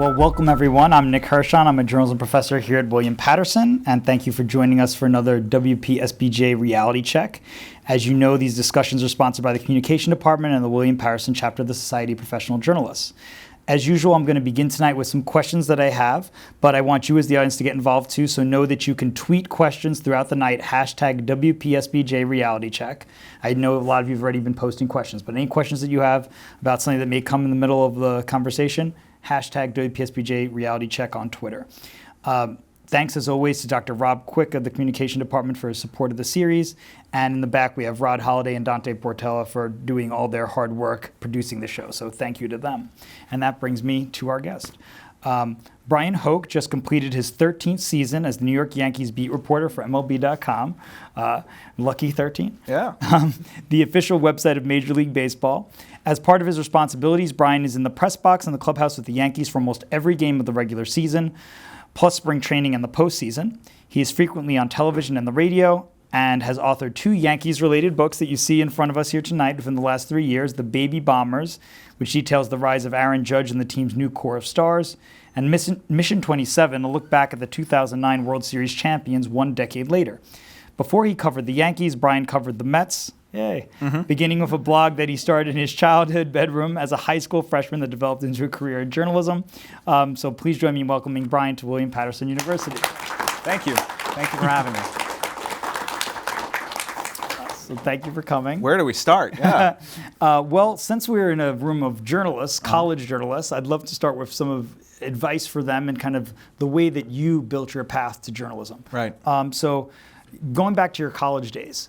Well, welcome everyone. I'm Nick Hirshon. I'm a journalism professor here at William Paterson, and thank you for joining us for another WPSBJ reality check. As you know, these discussions are sponsored by the Communication Department and the William Paterson chapter of the Society of Professional Journalists. As usual, I'm going to begin tonight with some questions that I have, but I want you as the audience to get involved too, so know that you can tweet questions throughout the night, hashtag WPSBJ reality check. I know a lot of you have already been posting questions, but any questions that you have about something that may come in the middle of the conversation, hashtag WPSBJ reality check on Twitter. Thanks, as always, to Dr. Rob Quick of the Communication Department for his support of the series. And in the back, we have Rod Holliday and Dante Portella for doing all their hard work producing the show. So thank you to them. And that brings me to our guest. Bryan Hoch just completed his 13th season as the New York Yankees beat reporter for MLB.com. Lucky 13. Yeah. The official website of Major League Baseball. As part of his responsibilities, Bryan is in the press box in the clubhouse with the Yankees for almost every game of the regular season, plus spring training and the postseason. He is frequently on television and the radio and has authored 2 Yankees-related books that you see in front of us here tonight within the last 3 years, The Baby Bombers, which details the rise of Aaron Judge and the team's new core of stars, and Mission 27, a look back at the 2009 World Series champions 1 decade later. Before he covered the Yankees, Bryan covered the Mets, beginning with a blog that he started in his childhood bedroom as a high school freshman that developed into a career in journalism. So please join me in welcoming Bryan to William Paterson University. Thank you. Thank you for having me. So thank you for coming. Where do we start? Yeah. Well, since we're in a room of journalists, college journalists, I'd love to start with some advice for them and kind of the way that you built your path to journalism. Right. So going back to your college days,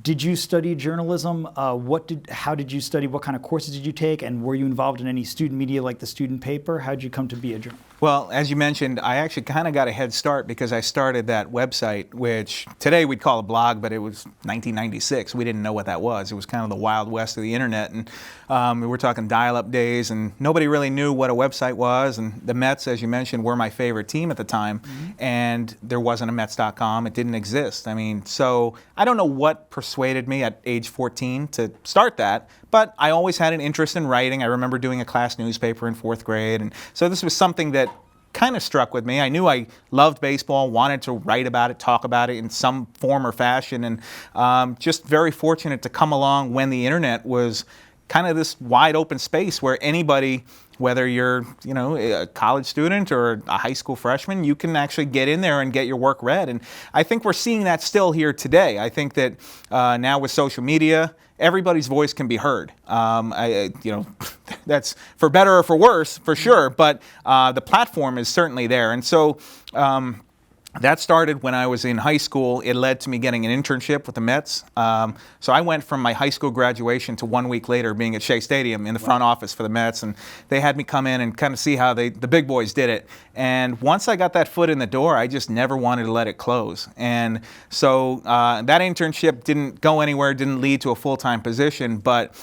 did you study journalism? How did you study? What kind of courses did you take? And were you involved in any student media like the student paper? How did you come to be a journalist? Well, as you mentioned, I actually kind of got a head start because I started that website, which today we'd call a blog, but it was 1996. We didn't know what that was. It was kind of the wild west of the internet. And we were talking dial-up days, and nobody really knew what a website was. And the Mets, as you mentioned, were my favorite team at the time. Mm-hmm. And there wasn't a Mets.com. It didn't exist. I mean, so I don't know what persuaded me at age 14 to start that, but I always had an interest in writing. I remember doing a class newspaper in 4th grade, and so this was something that kind of struck with me. I knew I loved baseball, wanted to write about it, talk about it in some form or fashion, and just very fortunate to come along when the internet was kind of this wide open space where anybody, whether you're a college student or a high school freshman, you can actually get in there and get your work read. And I think we're seeing that still here today. I think that now with social media, everybody's voice can be heard. That's for better or for worse, for sure, but the platform is certainly there. And so that started when I was in high school. It led to me getting an internship with the Mets. So I went from my high school graduation to 1 week later being at Shea Stadium in the front office for the Mets, and they had me come in and kind of see how the big boys did it. And once I got that foot in the door, I just never wanted to let it close. And so that internship didn't go anywhere, didn't lead to a full-time position, but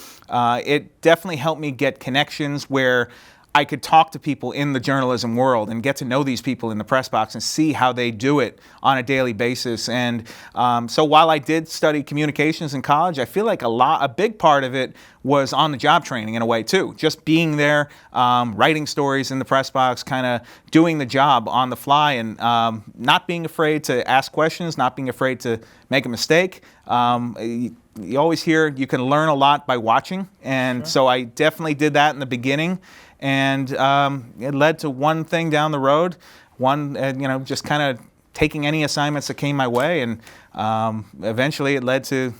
it definitely helped me get connections where I could talk to people in the journalism world and get to know these people in the press box and see how they do it on a daily basis. And so while I did study communications in college, I feel like a big part of it was on the job training in a way too. Just being there, writing stories in the press box, kind of doing the job on the fly, and not being afraid to ask questions, not being afraid to make a mistake. You always hear you can learn a lot by watching, and so I definitely did that in the beginning. And it led to one thing down the road, just kind of taking any assignments that came my way, and eventually it led to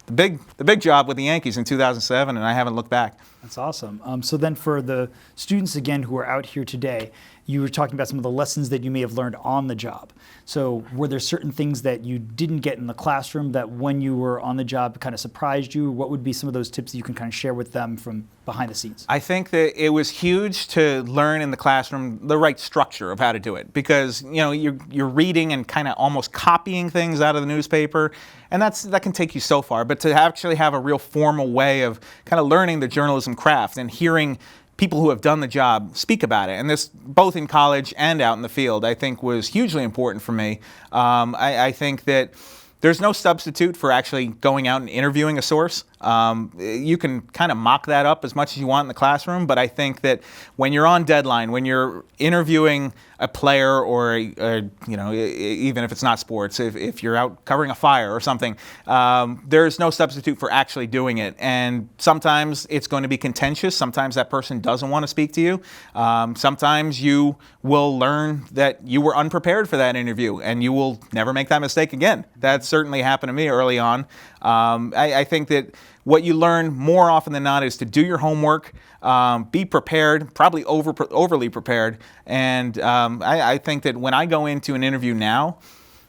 the big job with the Yankees in 2007, and I haven't looked back. That's awesome. So then for the students, again, who are out here today, you were talking about some of the lessons that you may have learned on the job. So were there certain things that you didn't get in the classroom that when you were on the job kind of surprised you? What would be some of those tips that you can kind of share with them from behind the scenes? I think that it was huge to learn in the classroom the right structure of how to do it, because you're reading and kind of almost copying things out of the newspaper, and that can take you so far. But to actually have a real formal way of kind of learning the journalism craft and hearing people who have done the job speak about it, and this both in college and out in the field, I think was hugely important for me. I think that there's no substitute for actually going out and interviewing a source. You can kind of mock that up as much as you want in the classroom, but I think that when you're on deadline, when you're interviewing a player or even if it's not sports, if you're out covering a fire or something, there's no substitute for actually doing it. And sometimes it's going to be contentious. Sometimes that person doesn't want to speak to you. Sometimes you will learn that you were unprepared for that interview and you will never make that mistake again. That certainly happened to me early on. I think that what you learn more often than not is to do your homework, be prepared, probably overly prepared. And I think that when I go into an interview now,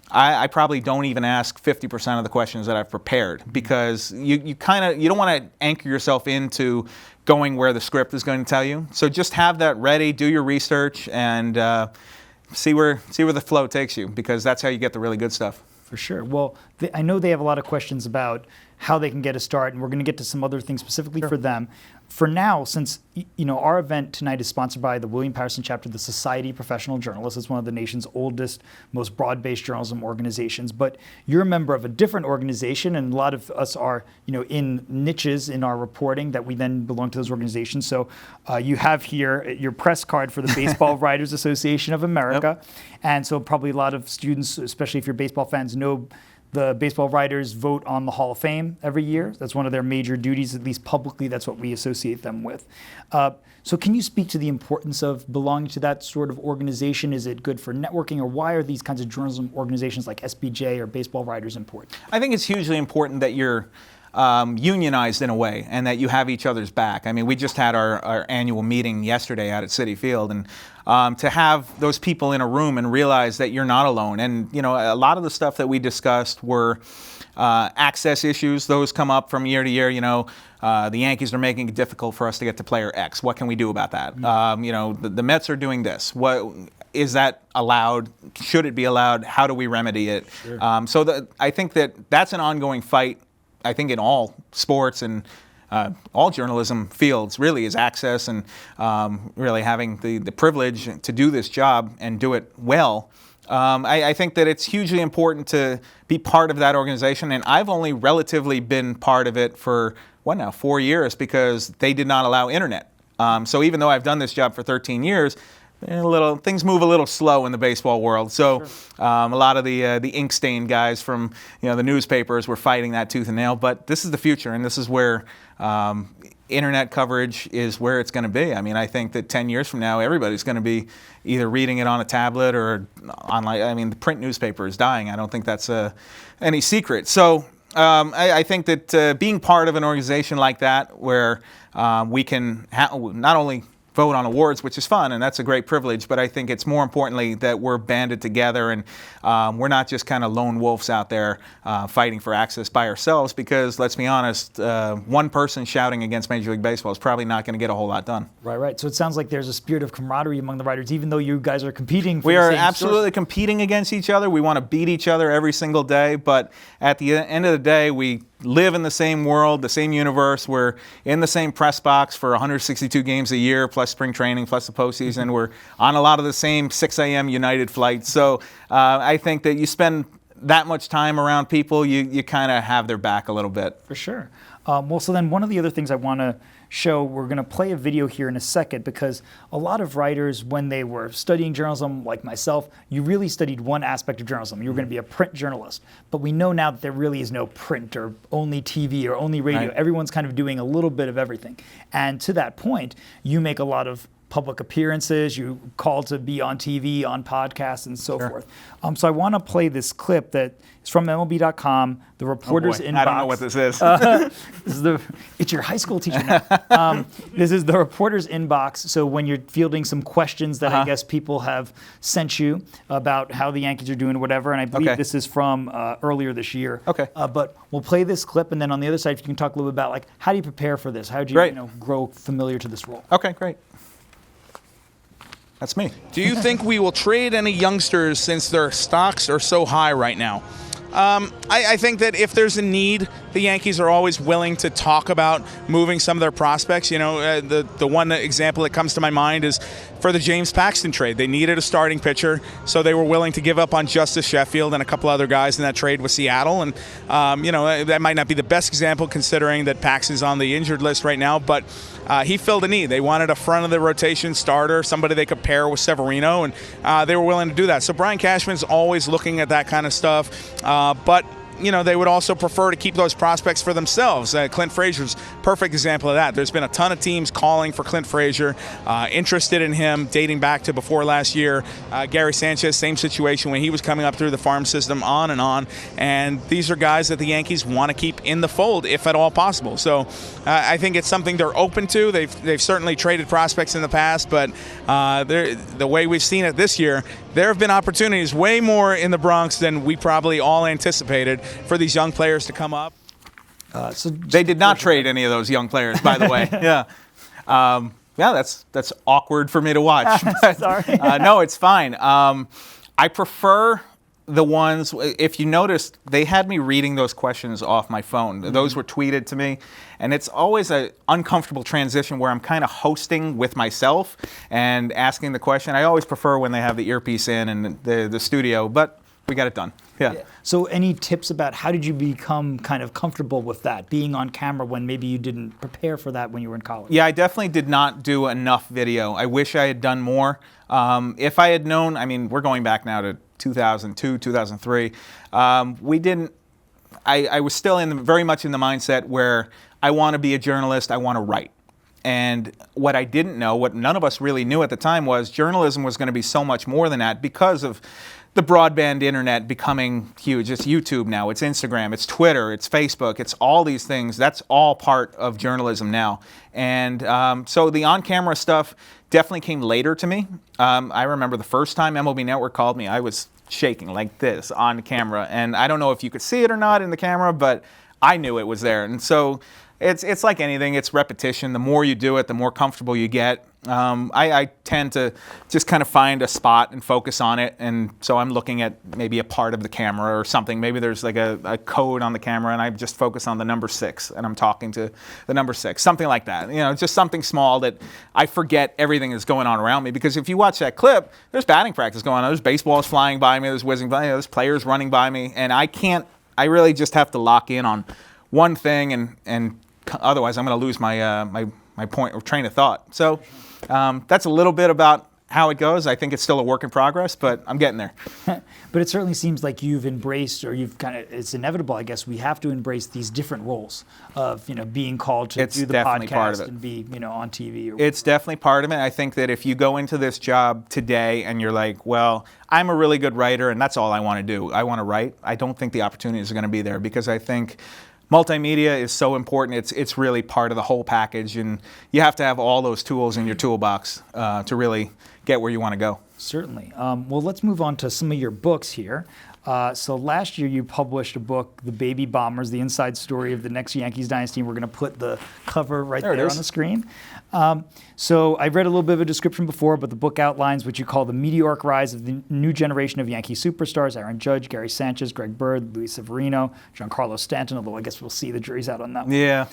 I probably don't even ask 50% of the questions that I've prepared, because you don't want to anchor yourself into going where the script is going to tell you. So just have that ready, do your research, and see where the flow takes you, because that's how you get the really good stuff. For sure. Well, I know they have a lot of questions about how they can get a start, and we're going to get to some other things specifically for them. For now, since our event tonight is sponsored by the William Paterson chapter of the Society of Professional Journalists. It's one of the nation's oldest, most broad-based journalism organizations. But you're a member of a different organization, and a lot of us are, in niches in our reporting that we then belong to those organizations. So you have here your press card for the Baseball Writers Association of America, and so probably a lot of students, especially if you're baseball fans, know the baseball writers vote on the Hall of Fame every year. That's one of their major duties, at least publicly. That's what we associate them with. So can you speak to the importance of belonging to that sort of organization? Is it good for networking, or why are these kinds of journalism organizations like SBJ or Baseball Writers important? I think it's hugely important that you're unionized in a way, and that you have each other's back. I mean, we just had our annual meeting yesterday out at Citi Field, and to have those people in a room and realize that you're not alone. And a lot of the stuff that we discussed were access issues. Those come up from year to year. The Yankees are making it difficult for us to get to player X. What can we do about that? The Mets are doing this. What is that allowed? Should it be allowed? How do we remedy it? Sure. I think that's an ongoing fight. I think in all sports and all journalism fields, really, is access, and really having the privilege to do this job and do it well. I think that it's hugely important to be part of that organization, and I've only relatively been part of it for 4 years, because they did not allow internet. So even though I've done this job for 13 years, things move a little slow in the baseball world. So sure. A lot of the ink stain guys from the newspapers were fighting that tooth and nail. But this is the future, and this is where internet coverage is where it's going to be. I mean, I think that 10 years from now, everybody's going to be either reading it on a tablet or online. I mean, the print newspaper is dying. I don't think that's any secret. So I think that being part of an organization like that, where we can not only vote on awards, which is fun, and that's a great privilege, but I think it's more importantly that we're banded together, and we're not just kind of lone wolves out there fighting for access by ourselves, because let's be honest, one person shouting against Major League Baseball is probably not going to get a whole lot done. Right. So it sounds like there's a spirit of camaraderie among the writers, even though you guys are competing for the same. We are absolutely competing against each other. We want to beat each other every single day, but at the end of the day, we live in the same world, the same universe. We're in the same press box for 162 games a year, plus spring training, plus the postseason. We're on a lot of the same 6 a.m. United flights. So I think that you spend that much time around people, you kind of have their back a little bit. For sure. So then one of the other things I want to show, we're going to play a video here in a second, because a lot of writers, when they were studying journalism, like myself, you really studied one aspect of journalism. You were going to be a print journalist. But we know now that there really is no print or only TV or only radio. Right. Everyone's kind of doing a little bit of everything. And to that point, you make a lot of public appearances, you call to be on TV, on podcasts, and so forth. So I want to play this clip that is from MLB.com, the reporter's inbox. I don't know what this is. It's your high school teacher now. This is the reporter's inbox. So when you're fielding some questions that I guess people have sent you about how the Yankees are doing, whatever, and I believe this is from earlier this year. But we'll play this clip, and then on the other side, if you can talk a little bit about, like, how do you prepare for this? How do you, grow familiar to this role? Okay, great. That's me. Do you think we will trade any youngsters since their stocks are so high right now? I think that if there's a need, the Yankees are always willing to talk about moving some of their prospects. You know, the one example that comes to my mind is for the James Paxton trade. They needed a starting pitcher, so they were willing to give up on Justice Sheffield and a couple other guys in that trade with Seattle. And, that might not be the best example considering that Paxton's on the injured list right now, but he filled a need. They wanted a front-of-the-rotation starter, somebody they could pair with Severino, and they were willing to do that. So Brian Cashman's always looking at that kind of stuff, but they would also prefer to keep those prospects for themselves. Clint Frazier's perfect example of that. There's been a ton of teams calling for Clint Frazier, interested in him dating back to before last year. Gary Sanchez, same situation when he was coming up through the farm system, on and on. And these are guys that the Yankees want to keep in the fold, if at all possible. So I think it's something they're open to. They've certainly traded prospects in the past, but the way we've seen it this year, there have been opportunities way more in the Bronx than we probably all anticipated for these young players to come up. So they did not trade any of those young players, by the way. Yeah. That's awkward for me to watch. Sorry. No, it's fine. I prefer the ones, if you noticed, they had me reading those questions off my phone. Mm-hmm. Those were tweeted to me. And it's always an uncomfortable transition where I'm kind of hosting with myself and asking the question. I always prefer when they have the earpiece in and the studio, but we got it done. Yeah. So any tips about how did you become kind of comfortable with that, being on camera when maybe you didn't prepare for that when you were in college? Yeah, I definitely did not do enough video. I wish I had done more. If I had known, we're going back now to 2002, 2003. I was still very much in the mindset where I want to be a journalist, I want to write. And what I didn't know, what none of us really knew at the time, was journalism was going to be so much more than that because of the broadband internet becoming huge. It's YouTube now, it's Instagram, it's Twitter, it's Facebook, it's all these things. That's all part of journalism now. And so the on-camera stuff definitely came later to me. I remember the first time MLB Network called me, I was shaking like this on camera. And I don't know if you could see it or not in the camera, but I knew it was there. And so it's like anything, it's repetition. The more you do it, the more comfortable you get. I tend to just kind of find a spot and focus on it, and so I'm looking at maybe a part of the camera or something. Maybe there's like a code on the camera, and I just focus on the number 6, and I'm talking to the number 6, something like that. Just something small that I forget everything that's going on around me. Because if you watch that clip, there's batting practice going on, there's baseballs flying by me, there's whizzing by me, there's players running by me, and I really just have to lock in on one thing, and otherwise I'm going to lose my point or train of thought. So that's a little bit about how it goes. I think it's still a work in progress, but I'm getting there. But it certainly seems like you've embraced, or it's inevitable, I guess, we have to embrace these different roles of, being called to do the podcast and be, on TV. It's definitely part of it. I think that if you go into this job today and you're like, well, I'm a really good writer and that's all I want to do, I want to write, I don't think the opportunities are going to be there, because I think multimedia is so important. It's really part of the whole package, and you have to have all those tools in your toolbox to really get where you want to go. Certainly. Well, let's move on to some of your books here. So last year you published a book, The Baby Bombers, the inside story of the Next Yankees Dynasty. We're going to put the cover right there on the screen. So I read a little bit of a description before, but the book outlines what you call the meteoric rise of the new generation of Yankee superstars: Aaron Judge, Gary Sanchez, Greg Bird, Luis Severino, Giancarlo Stanton, although I guess we'll see, the jury's out on that one. Yeah.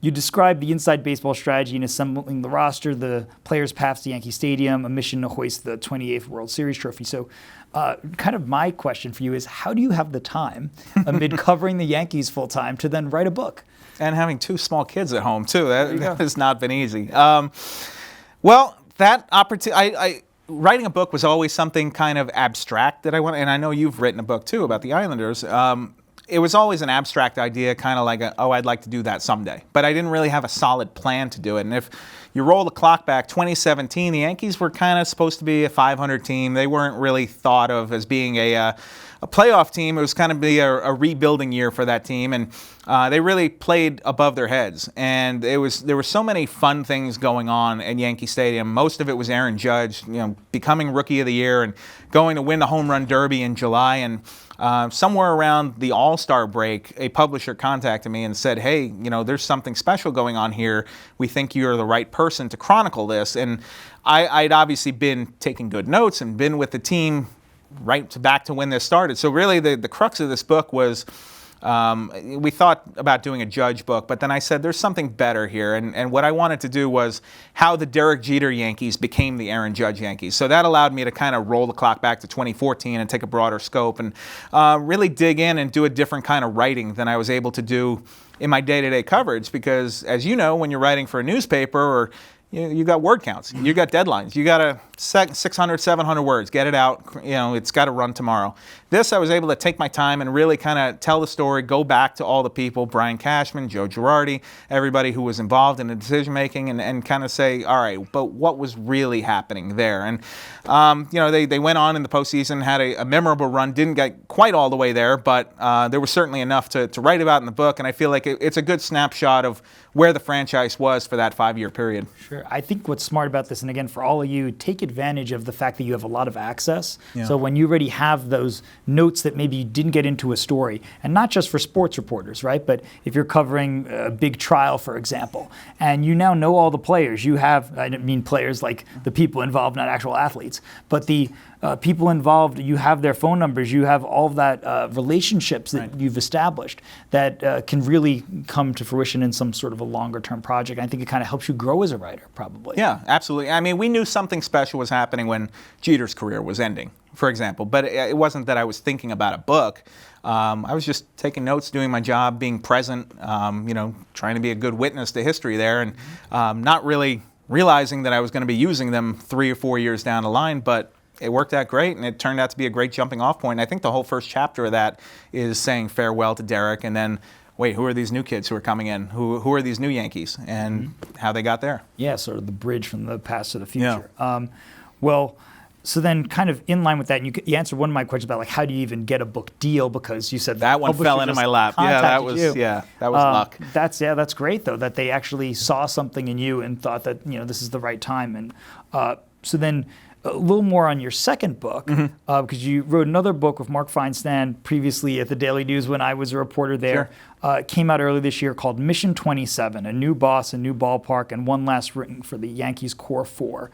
You describe the inside baseball strategy in assembling the roster, the players' paths to Yankee Stadium, a mission to hoist the 28th World Series trophy. So kind of my question for you is, how do you have the time amid covering the Yankees full time to then write a book? And having 2 small kids at home too, that has not been easy. Well, that opportunity, writing a book was always something kind of abstract that I wanted, and I know you've written a book too about the Islanders. It was always an abstract idea, kind of like, I'd like to do that someday. But I didn't really have a solid plan to do it. And if you roll the clock back, 2017, the Yankees were kind of supposed to be a 500 team. They weren't really thought of as being a playoff team. It was kind of be a rebuilding year for that team, and they really played above their heads. And there were so many fun things going on at Yankee Stadium. Most of it was Aaron Judge, becoming Rookie of the Year and going to win the Home Run Derby in July. And somewhere around the All-Star break, a publisher contacted me and said, hey, there's something special going on here. We think you're the right person to chronicle this. And I'd obviously been taking good notes and been with the team back to when this started. So really the crux of this book was, we thought about doing a Judge book, but then I said there's something better here. And what I wanted to do was how the Derek Jeter Yankees became the Aaron Judge Yankees. So that allowed me to kind of roll the clock back to 2014 and take a broader scope and really dig in and do a different kind of writing than I was able to do in my day-to-day coverage. Because as you know, when you're writing for a newspaper, or you got word counts, you got deadlines, you got 600, 700 words, get it out, it's got to run tomorrow. This, I was able to take my time and really kind of tell the story, go back to all the people, Brian Cashman, Joe Girardi, everybody who was involved in the decision making, and kind of say, all right, but what was really happening there? And they went on in the postseason, had a memorable run, didn't get quite all the way there, but there was certainly enough to write about in the book, and I feel like it's a good snapshot of where the franchise was for that 5-year period. Sure. I think what's smart about this, and again, for all of you, take advantage of the fact that you have a lot of access. Yeah. So when you already have those notes that maybe you didn't get into a story, and not just for sports reporters, right? But if you're covering a big trial, for example, and you now know all the players, you have, I don't mean players like the people involved, not actual athletes, but the people involved, you have their phone numbers, you have all of that relationships that you've established that can really come to fruition in some sort of a longer term project. I think it kind of helps you grow as a writer, probably. Yeah, absolutely. I mean, we knew something special was happening when Jeter's career was ending, for example, but it wasn't that I was thinking about a book. I was just taking notes, doing my job, being present, trying to be a good witness to history there, and not really realizing that I was going to be using them 3 or 4 years down the line, but it worked out great, and it turned out to be a great jumping off point. And I think the whole first chapter of that is saying farewell to Derek, and then, wait, who are these new kids who are coming in? Who are these new Yankees, and how they got there? Yeah, sort of the bridge from the past to the future. Yeah. So then kind of in line with that, you answered one of my questions about like how do you even get a book deal, because you said that one fell into my lap. Yeah, that was luck. That's great though, that they actually saw something in you and thought that this is the right time. And so then a little more on your second book, because you wrote another book with Mark Feinstein previously at the Daily News when I was a reporter there. Sure. It came out early this year called Mission 27, A New Boss, A New Ballpark, and One Last Ring for the Yankees Core Four.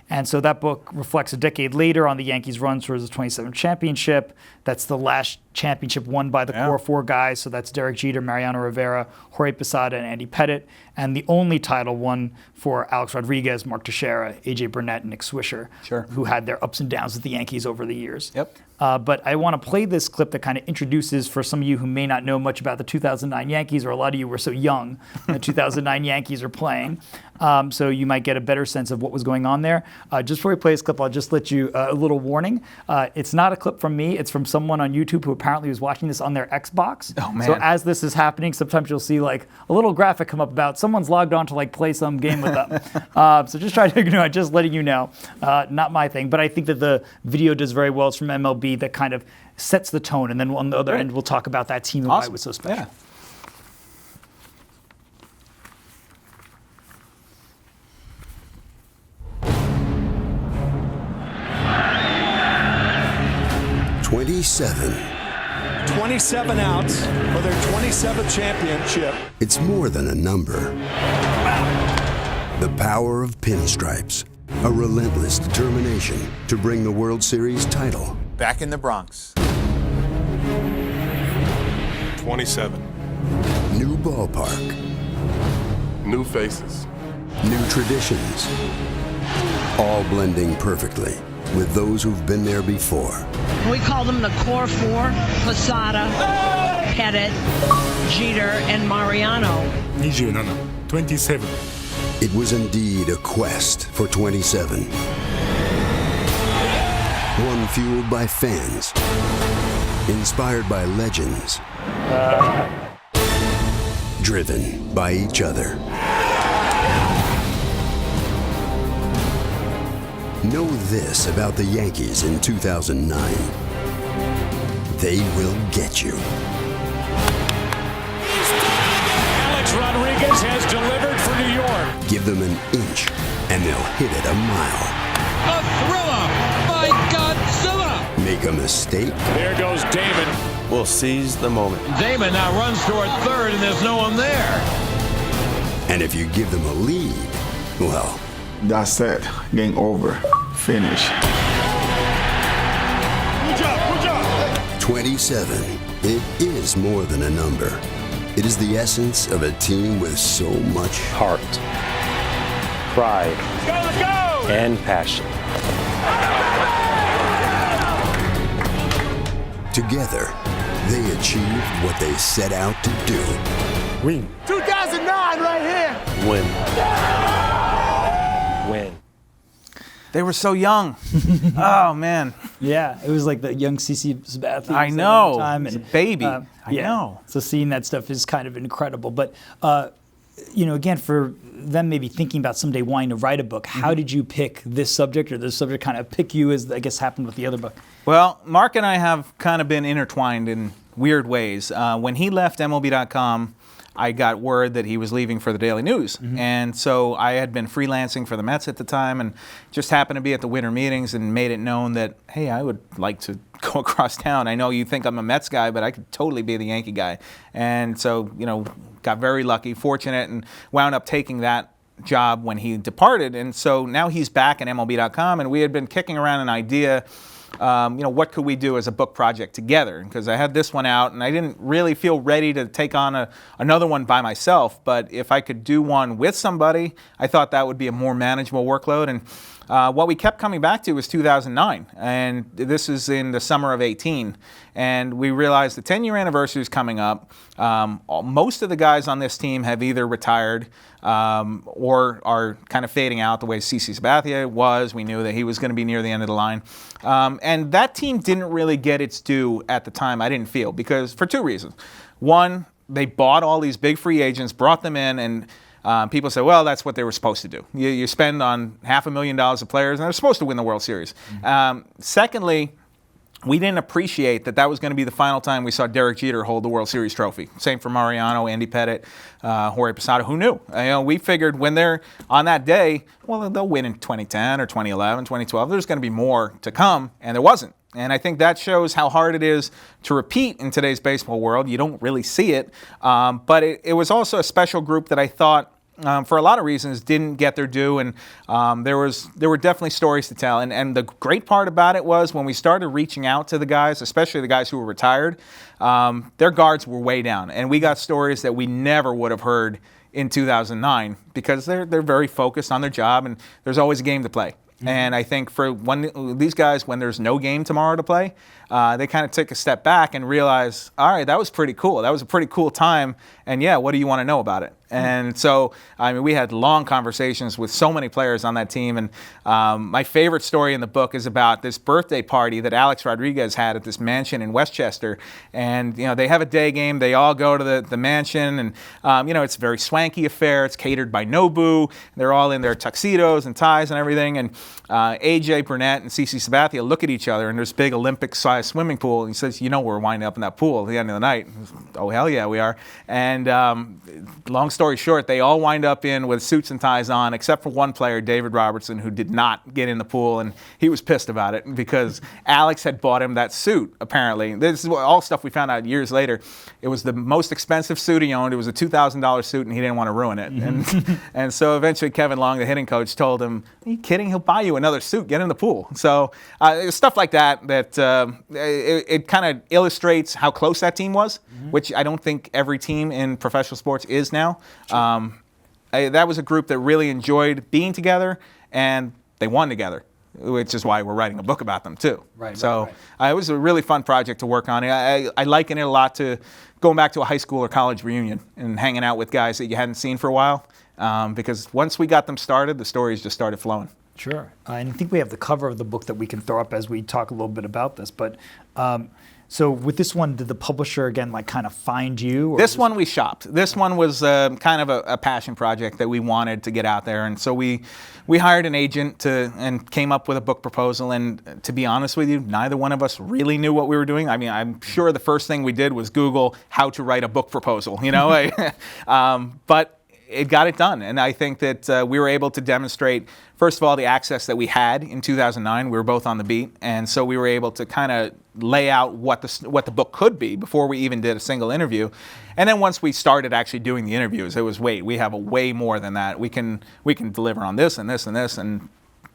And so that book reflects a decade later on the Yankees' run towards the 27th championship. That's the last championship won by the Core Four guys. So that's Derek Jeter, Mariano Rivera, Jorge Posada, and Andy Pettitte. And the only title won for Alex Rodriguez, Mark Teixeira, A.J. Burnett, and Nick Swisher, who had their ups and downs with the Yankees over the years. Yep. But I want to play this clip that kind of introduces, for some of you who may not know much about the 2009 Yankees, or a lot of you were so young when the 2009 Yankees are playing, so you might get a better sense of what was going on there. Just before we play this clip, I'll just let you a little warning. It's not a clip from me. It's from someone on YouTube who apparently was watching this on their Xbox. Oh, man. So as this is happening, sometimes you'll see like a little graphic come up about someone's logged on to like play some game with them. So just try to just letting you know, not my thing. But I think that the video does very well. It's from MLB. That kind of sets the tone, and then on the other end we'll talk about that team and why it was so special. Yeah. '27. 27 outs for their 27th championship. It's more than a number. The power of pinstripes, a relentless determination to bring the World Series title. Back in the Bronx. 27. New ballpark. New faces. New traditions. All blending perfectly with those who've been there before. We call them the Core Four: Posada, Pettitte, Jeter, and Mariano. 27. It was indeed a quest for 27. One fueled by fans, inspired by legends, driven by each other. Know this about the Yankees in 2009. They will get you. Alex Rodriguez has delivered for New York. Give them an inch, and they'll hit it a mile. A thriller by Godzilla. Make a mistake. There goes Damon. We'll seize the moment. Damon now runs toward third, and there's no one there. And if you give them a lead, well, that's it. Game over. Finish. 27. It is more than a number. It is the essence of a team with so much heart, pride, and passion. Together, they achieved what they set out to do. Win. 2009 right here. Win. Win. They were so young. Oh, man. Yeah, it was like the young CC Sabathia. I know. Time, It's a and, baby. I know. So seeing that stuff is kind of incredible. But, again, for them maybe thinking about someday wanting to write a book, how did you pick this subject, or this subject kind of pick you, as I guess happened with the other book? Well, Mark and I have kind of been intertwined in weird ways. When he left MLB.com, I got word that he was leaving for the Daily News. And so I had been freelancing for the Mets at the time and just happened to be at the winter meetings and made it known that, hey, I would like to go across town. I know you think I'm a Mets guy, but I could totally be the Yankee guy. And so, got very lucky, fortunate, and wound up taking that job when he departed. And so now he's back at MLB.com, and we had been kicking around an idea, what could we do as a book project together? Because I had this one out, and I didn't really feel ready to take on another one by myself. But if I could do one with somebody, I thought that would be a more manageable workload. And what we kept coming back to was 2009, and this is in the summer of 18. And we realized the 10-year anniversary is coming up. Most of the guys on this team have either retired or are kind of fading out the way CC Sabathia was. We knew that he was going to be near the end of the line. And that team didn't really get its due at the time, I didn't feel, because for two reasons. One, they bought all these big free agents, brought them in, and people say, well, that's what they were supposed to do. You spend on $500,000 of players, and they're supposed to win the World Series. Secondly, we didn't appreciate that was going to be the final time we saw Derek Jeter hold the World Series trophy. Same for Mariano, Andy Pettitte, Jorge Posada. Who knew? We figured when they're on that day, well, they'll win in 2010 or 2011, 2012. There's going to be more to come, and there wasn't. And I think that shows how hard it is to repeat in today's baseball world. You don't really see it. But it was also a special group that I thought, for a lot of reasons, didn't get their due, and there were definitely stories to tell. And the great part about it was when we started reaching out to the guys, especially the guys who were retired, their guards were way down, and we got stories that we never would have heard in 2009 because they're very focused on their job, and there's always a game to play. And I think for these guys, when there's no game tomorrow to play, they kind of take a step back and realize, all right, that was pretty cool. That was a pretty cool time. And yeah, what do you want to know about it? And so, we had long conversations with so many players on that team. And my favorite story in the book is about this birthday party that Alex Rodriguez had at this mansion in Westchester. And, they have a day game. They all go to the mansion. And, it's a very swanky affair. It's catered by Nobu. They're all in their tuxedos and ties and everything. And AJ Burnett and CC Sabathia look at each other, and there's a big Olympic-sized swimming pool. And he says, we're winding up in that pool at the end of the night. Oh, hell yeah, we are. And long story short, they all wind up in with suits and ties on, except for one player, David Robertson, who did not get in the pool, and he was pissed about it because Alex had bought him that suit, apparently. This is all stuff we found out years later. It was the most expensive suit he owned. It was a $2,000 suit, and he didn't want to ruin it. And so eventually Kevin Long, the hitting coach, told him, are you kidding? He'll buy you another suit. Get in the pool. So stuff like that it kind of illustrates how close that team was, which I don't think every team in professional sports is now. That was a group that really enjoyed being together, and they won together, which is why we're writing a book about them too. Right. It was a really fun project to work on. I liken it a lot to going back to a high school or college reunion and hanging out with guys that you hadn't seen for a while, because once we got them started, the stories just started flowing. Sure. And I think we have the cover of the book that we can throw up as we talk a little bit about this. But so with this one, did the publisher, again, kind of find you? Or this one we shopped. This one was kind of a passion project that we wanted to get out there. And so we hired an agent and came up with a book proposal. And to be honest with you, neither one of us really knew what we were doing. I'm sure the first thing we did was Google how to write a book proposal, But it got it done. And I think that we were able to demonstrate, first of all, the access that we had in 2009. We were both on the beat. And so we were able to kind of lay out what the book could be before we even did a single interview. And then once we started actually doing the interviews, it was, wait, we have a way more than that. We can deliver on this and this and this. And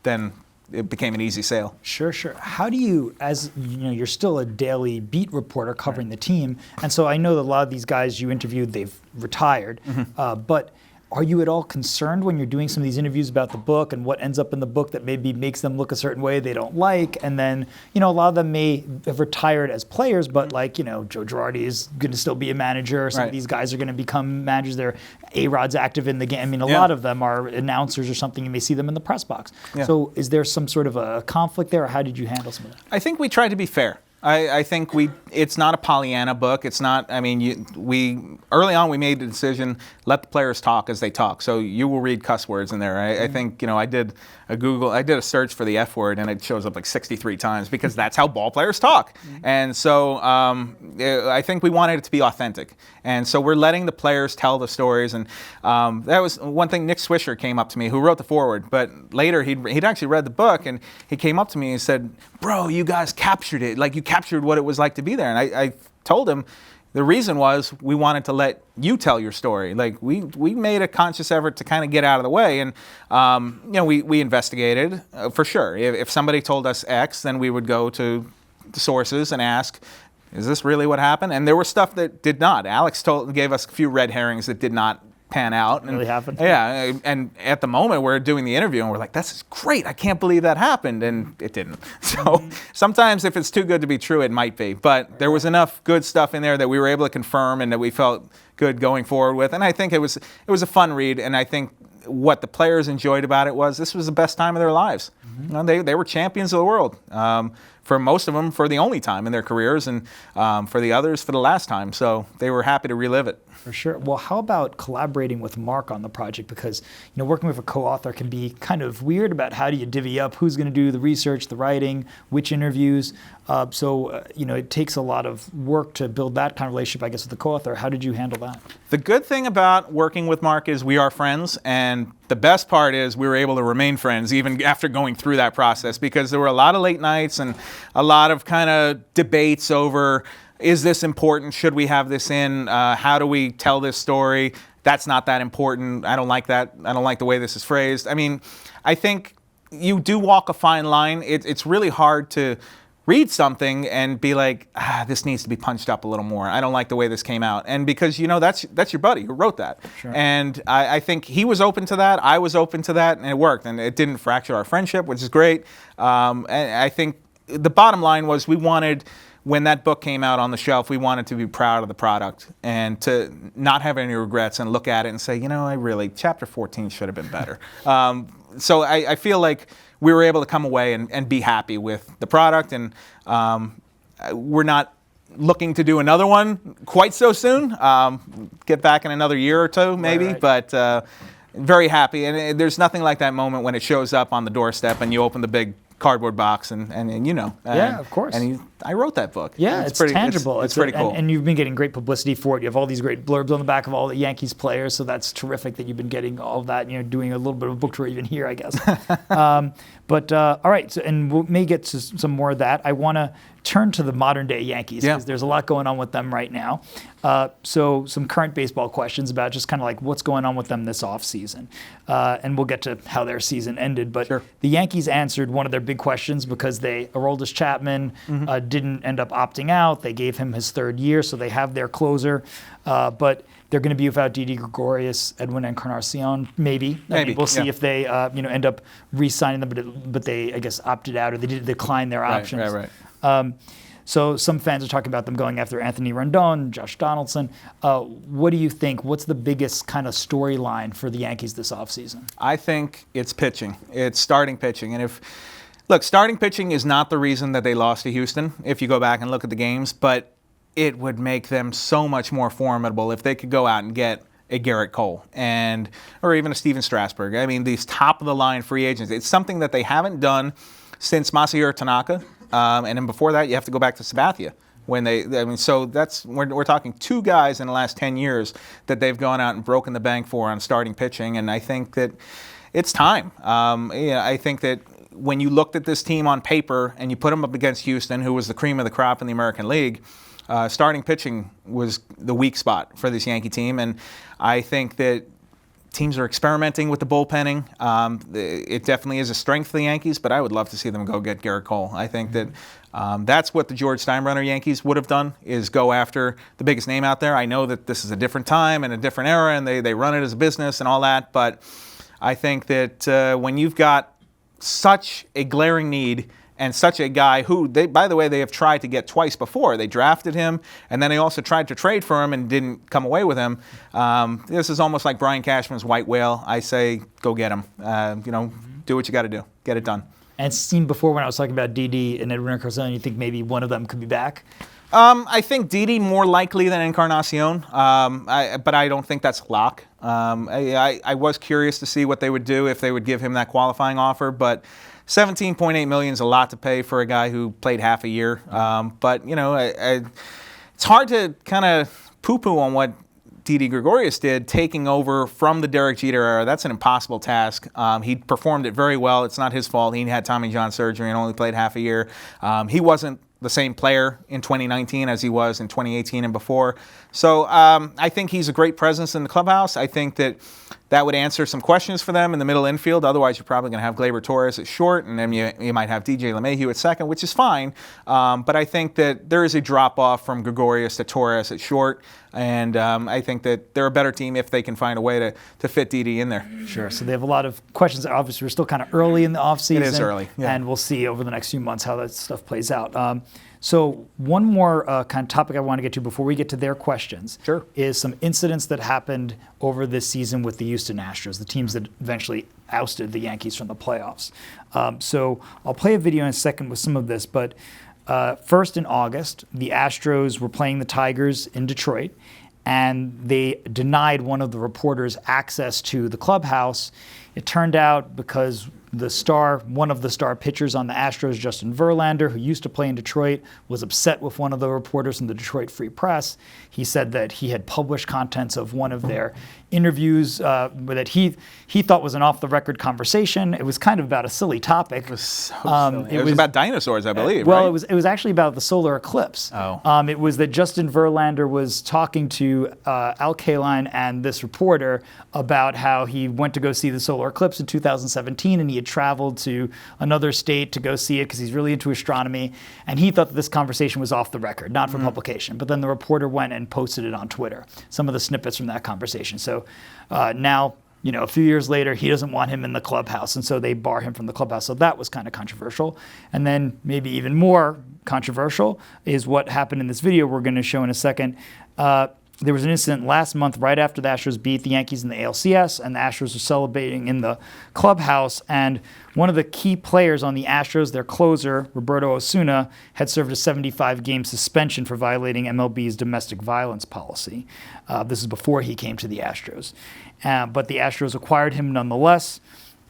then it became an easy sale. Sure. How do you, as you know, you're still a daily beat reporter covering the team, and so I know that a lot of these guys you interviewed, they've retired, but are you at all concerned when you're doing some of these interviews about the book and what ends up in the book that maybe makes them look a certain way they don't like? And then, a lot of them may have retired as players, but like, Joe Girardi is going to still be a manager. Some of these guys are going to become managers. They're A-Rod's active in the game. I mean, a lot of them are announcers or something. You may see them in the press box. Yeah. So is there some sort of a conflict there, or how did you handle some of that? I think we tried to be fair. I think it's not a Pollyanna book. It's not, early on we made the decision, let the players talk as they talk. So you will read cuss words in there. I think, I did a search for the F word and it shows up like 63 times because that's how ball players talk. And so I think we wanted it to be authentic. And so we're letting the players tell the stories. And that was one thing. Nick Swisher came up to me, who wrote the foreword, but later he'd actually read the book and he came up to me and said, "Bro, you guys captured it. Like you captured what it was like to be there." And I told him the reason was we wanted to let you tell your story. Like we made a conscious effort to kind of get out of the way, and we investigated for sure. If somebody told us X, then we would go to the sources and ask, is this really what happened? And there was stuff that did not. Alex gave us a few red herrings that did not pan out. Really happened? Yeah, and at the moment we're doing the interview and we're like, this is great, I can't believe that happened, and it didn't. So sometimes if it's too good to be true, it might be. But there was enough good stuff in there that we were able to confirm and that we felt good going forward with. And I think it was a fun read, and I think what the players enjoyed about it was this was the best time of their lives. They were champions of the world. For most of them, for the only time in their careers, and for the others, for the last time. So they were happy to relive it. For sure. Well, how about collaborating with Mark on the project? Because working with a co-author can be kind of weird about how do you divvy up who's going to do the research, the writing, which interviews. It takes a lot of work to build that kind of relationship, I guess, with the co-author. How did you handle that? The good thing about working with Mark is we are friends, and the best part is we were able to remain friends even after going through that process, because there were a lot of late nights and a lot of kind of debates over, is this important? Should we have this in? How do we tell this story? That's not that important. I don't like that. I don't like the way this is phrased. I mean, I think you do walk a fine line. It's really hard to read something and be like, this needs to be punched up a little more. I don't like the way this came out. And because, that's your buddy who wrote that. Sure. And I think he was open to that. I was open to that, and it worked. And it didn't fracture our friendship, which is great. And I think the bottom line was we wanted, when that book came out on the shelf, we wanted to be proud of the product and to not have any regrets and look at it and say, chapter 14 should have been better. So I feel like we were able to come away and be happy with the product, and we're not looking to do another one quite so soon. Get back in another year or two, maybe, right. But very happy. And there's nothing like that moment when it shows up on the doorstep and you open the big cardboard box and yeah, of course. And I wrote that book. Yeah, it's pretty tangible. It's pretty cool. And you've been getting great publicity for it. You have all these great blurbs on the back of all the Yankees players, so that's terrific that you've been getting all of that. Doing a little bit of a book tour even here, I guess. All right, so, and we may get to some more of that. I want to turn to the modern day Yankees, because there's a lot going on with them right now. So some current baseball questions about just kind of like what's going on with them this offseason. And we'll get to how their season ended. But the Yankees answered one of their big questions because Aroldis Chapman didn't end up opting out. They gave him his third year, so they have their closer. But they're going to be without Didi Gregorius, Edwin Encarnacion, maybe. I mean, we'll see if they end up re-signing them, but they, I guess, opted out, or they did decline their options. Right. So some fans are talking about them going after Anthony Rendon, Josh Donaldson. What do you think? What's the biggest kind of storyline for the Yankees this offseason? I think it's pitching. It's starting pitching. And starting pitching is not the reason that they lost to Houston, if you go back and look at the games, but it would make them so much more formidable if they could go out and get a Garrett Cole or even a Steven Strasburg. I mean, these top-of-the-line free agents. It's something that they haven't done since Masahiro Tanaka. And then before that, you have to go back to Sabathia. So we're talking two guys in the last 10 years that they've gone out and broken the bank for on starting pitching, and I think that it's time. I think that when you looked at this team on paper and you put them up against Houston, who was the cream of the crop in the American League, starting pitching was the weak spot for this Yankee team, and I think that Teams are experimenting with the bullpenning. It definitely is a strength for the Yankees, but I would love to see them go get Garrett Cole. I think that that's what the George Steinbrenner Yankees would have done, is go after the biggest name out there. I know that this is a different time and a different era, and they run it as a business and all that, but I think that when you've got such a glaring need and such a guy who, by the way, they have tried to get twice before. They drafted him, and then they also tried to trade for him and didn't come away with him. This is almost like Brian Cashman's white whale. I say, go get him. Do what you got to do. Get it done. And seen before when I was talking about Didi and Edwin Encarnacion, you think maybe one of them could be back? I think Didi more likely than Encarnacion, but I don't think that's a lock. I was curious to see what they would do if they would give him that qualifying offer, but $17.8 million is a lot to pay for a guy who played half a year. But, it's hard to kind of poo-poo on what Didi Gregorius did, taking over from the Derek Jeter era. That's an impossible task. He performed it very well. It's not his fault. He had Tommy John surgery and only played half a year. He wasn't the same player in 2019 as he was in 2018 and before. So I think he's a great presence in the clubhouse. I think that would answer some questions for them in the middle infield. Otherwise, you're probably going to have Gleyber Torres at short, and then you might have DJ LeMahieu at second, which is fine. But I think that there is a drop-off from Gregorius to Torres at short, and I think that they're a better team if they can find a way to fit Didi in there. Sure. So they have a lot of questions. Obviously, we're still kind of early in the offseason. It is early. Yeah. And we'll see over the next few months how that stuff plays out. So one more kind of topic I want to get to before we get to their questions is some incidents that happened over this season with the Houston Astros, the teams that eventually ousted the Yankees from the playoffs. So I'll play a video in a second with some of this, but first in August, the Astros were playing the Tigers in Detroit, and they denied one of the reporters access to the clubhouse. It turned out because one of the star pitchers on the Astros, Justin Verlander, who used to play in Detroit, was upset with one of the reporters from the Detroit Free Press. He said that he had published contents of one of their interviews that he thought was an off-the-record conversation. It was kind of about a silly topic. It was so silly. It was about dinosaurs, I believe. Well, right? it was actually about the solar eclipse. Oh. It was that Justin Verlander was talking to Al Kaline and this reporter about how he went to go see the solar eclipse in 2017, and he had traveled to another state to go see it because he's really into astronomy, and he thought that this conversation was off the record, not for publication. But then the reporter went and posted it on Twitter, some of the snippets from that conversation. So now, a few years later, he doesn't want him in the clubhouse, and so they bar him from the clubhouse. So that was kind of controversial. And then maybe even more controversial is what happened in this video we're going to show in a second. There was an incident last month right after the Astros beat the Yankees in the ALCS, and the Astros were celebrating in the clubhouse. And one of the key players on the Astros, their closer, Roberto Osuna, had served a 75-game suspension for violating MLB's domestic violence policy. This is before he came to the Astros. But the Astros acquired him nonetheless.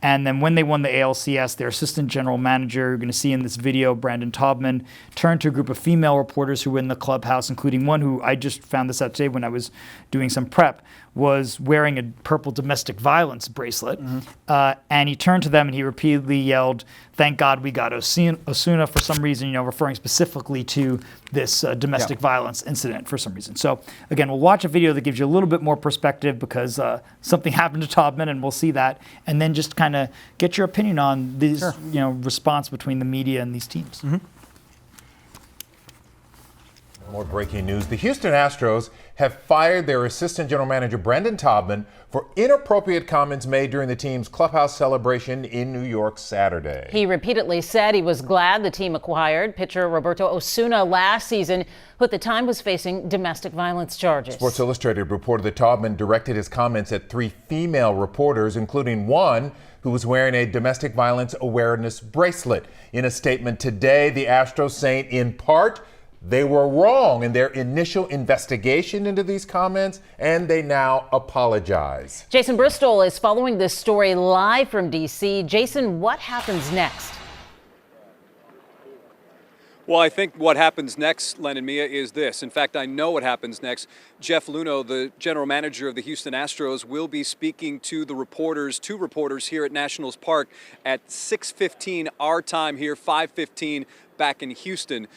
And then when they won the ALCS, their assistant general manager, you're going to see in this video, Brandon Taubman, turned to a group of female reporters who were in the clubhouse, including one who I just found this out today when I was doing some prep, was wearing a purple domestic violence bracelet. And he turned to them and he repeatedly yelled, "Thank God we got Osuna," for some reason, referring specifically to this domestic violence incident for some reason. So again, we'll watch a video that gives you a little bit more perspective because something happened to Taubman, and we'll see that, and then just kind of get your opinion on this, response between the media and these teams. More breaking news. The Houston Astros have fired their assistant general manager, Brandon Taubman, for inappropriate comments made during the team's clubhouse celebration in New York Saturday. He repeatedly said he was glad the team acquired pitcher Roberto Osuna last season, who at the time was facing domestic violence charges. Sports Illustrated reported that Taubman directed his comments at 3 female reporters, including one who was wearing a domestic violence awareness bracelet. In a statement today, the Astros saying, in part, they were wrong in their initial investigation into these comments, and they now apologize. Jason Bristol is following this story live from D.C. Jason, what happens next? Well, I think what happens next, Len and Mia, is this. In fact, I know what happens next. Jeff Luhnow, the general manager of the Houston Astros, will be speaking to the reporters, 2 reporters here at Nationals Park at 6:15 our time here, 5:15 back in Houston.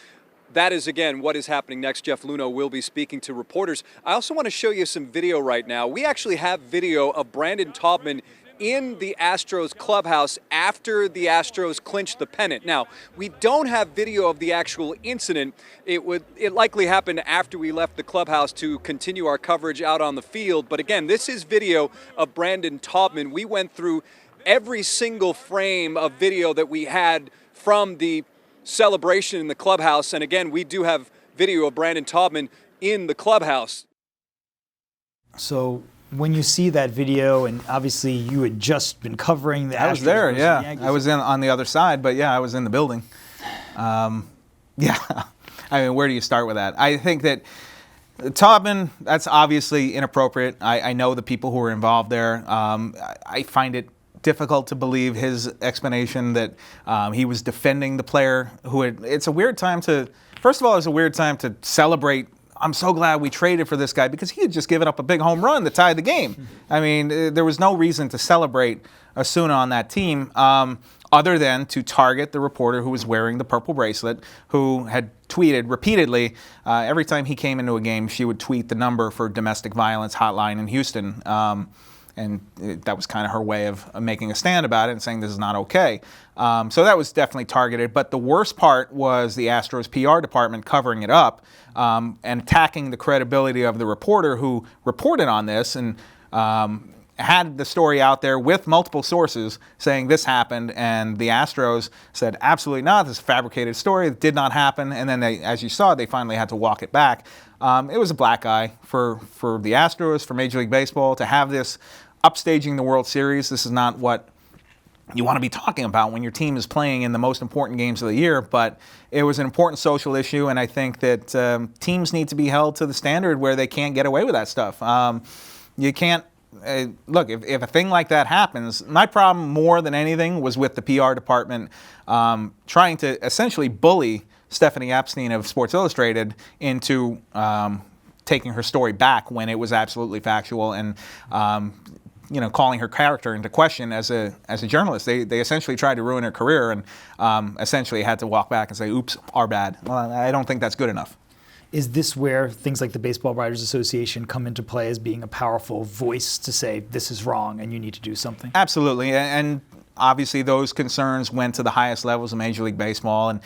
that is, again, what is happening next. Jeff Luhnow will be speaking to reporters. I also want to show you some video right now. We actually have video of Brandon Taubman in the Astros clubhouse after the Astros clinched the pennant. Now, we don't have video of the actual incident. It likely happened after we left the clubhouse to continue our coverage out on the field. But again, this is video of Brandon Taubman. We went through every single frame of video that we had from the celebration in the clubhouse. And again, we do have video of Brandon Taubman in the clubhouse. So when you see that video, and obviously you had just been covering the Astros. I was there, yeah. The I was on the other side, but yeah, I was in the building. Yeah, I mean, where do you start with that? I think that Taubman, that's obviously inappropriate. I know the people who were involved there. I find it difficult to believe his explanation that he was defending the player who had, it's a weird time to, first of all, it's a weird time to celebrate. I'm so glad we traded for this guy because he had just given up a big home run to tie the game. I mean, there was no reason to celebrate Osuna on that team other than to target the reporter who was wearing the purple bracelet, who had tweeted repeatedly. Every time he came into a game, she would tweet the number for domestic violence hotline in Houston. And that was kind of her way of making a stand about it and saying this is not okay. So that was definitely targeted. But the worst part was the Astros PR department covering it up and attacking the credibility of the reporter who reported on this and had the story out there with multiple sources saying this happened. And the Astros said, absolutely not. This is a fabricated story. It did not happen. And then, they, as you saw, they finally had to walk it back. It was a black eye for the Astros, for Major League Baseball to have this upstaging the World Series. This is not what you want to be talking about when your team is playing in the most important games of the year, but it was an important social issue, and I think that teams need to be held to the standard where they can't get away with that stuff. You can't, look, if a thing like that happens, my problem more than anything was with the PR department trying to essentially bully Stephanie Epstein of Sports Illustrated into taking her story back when it was absolutely factual and calling her character into question as a journalist. They essentially tried to ruin her career and essentially had to walk back and say, oops, our bad. Well, I don't think that's good enough. Is this where things like the Baseball Writers Association come into play as being a powerful voice to say this is wrong and you need to do something? Absolutely. And obviously those concerns went to the highest levels of Major League Baseball. And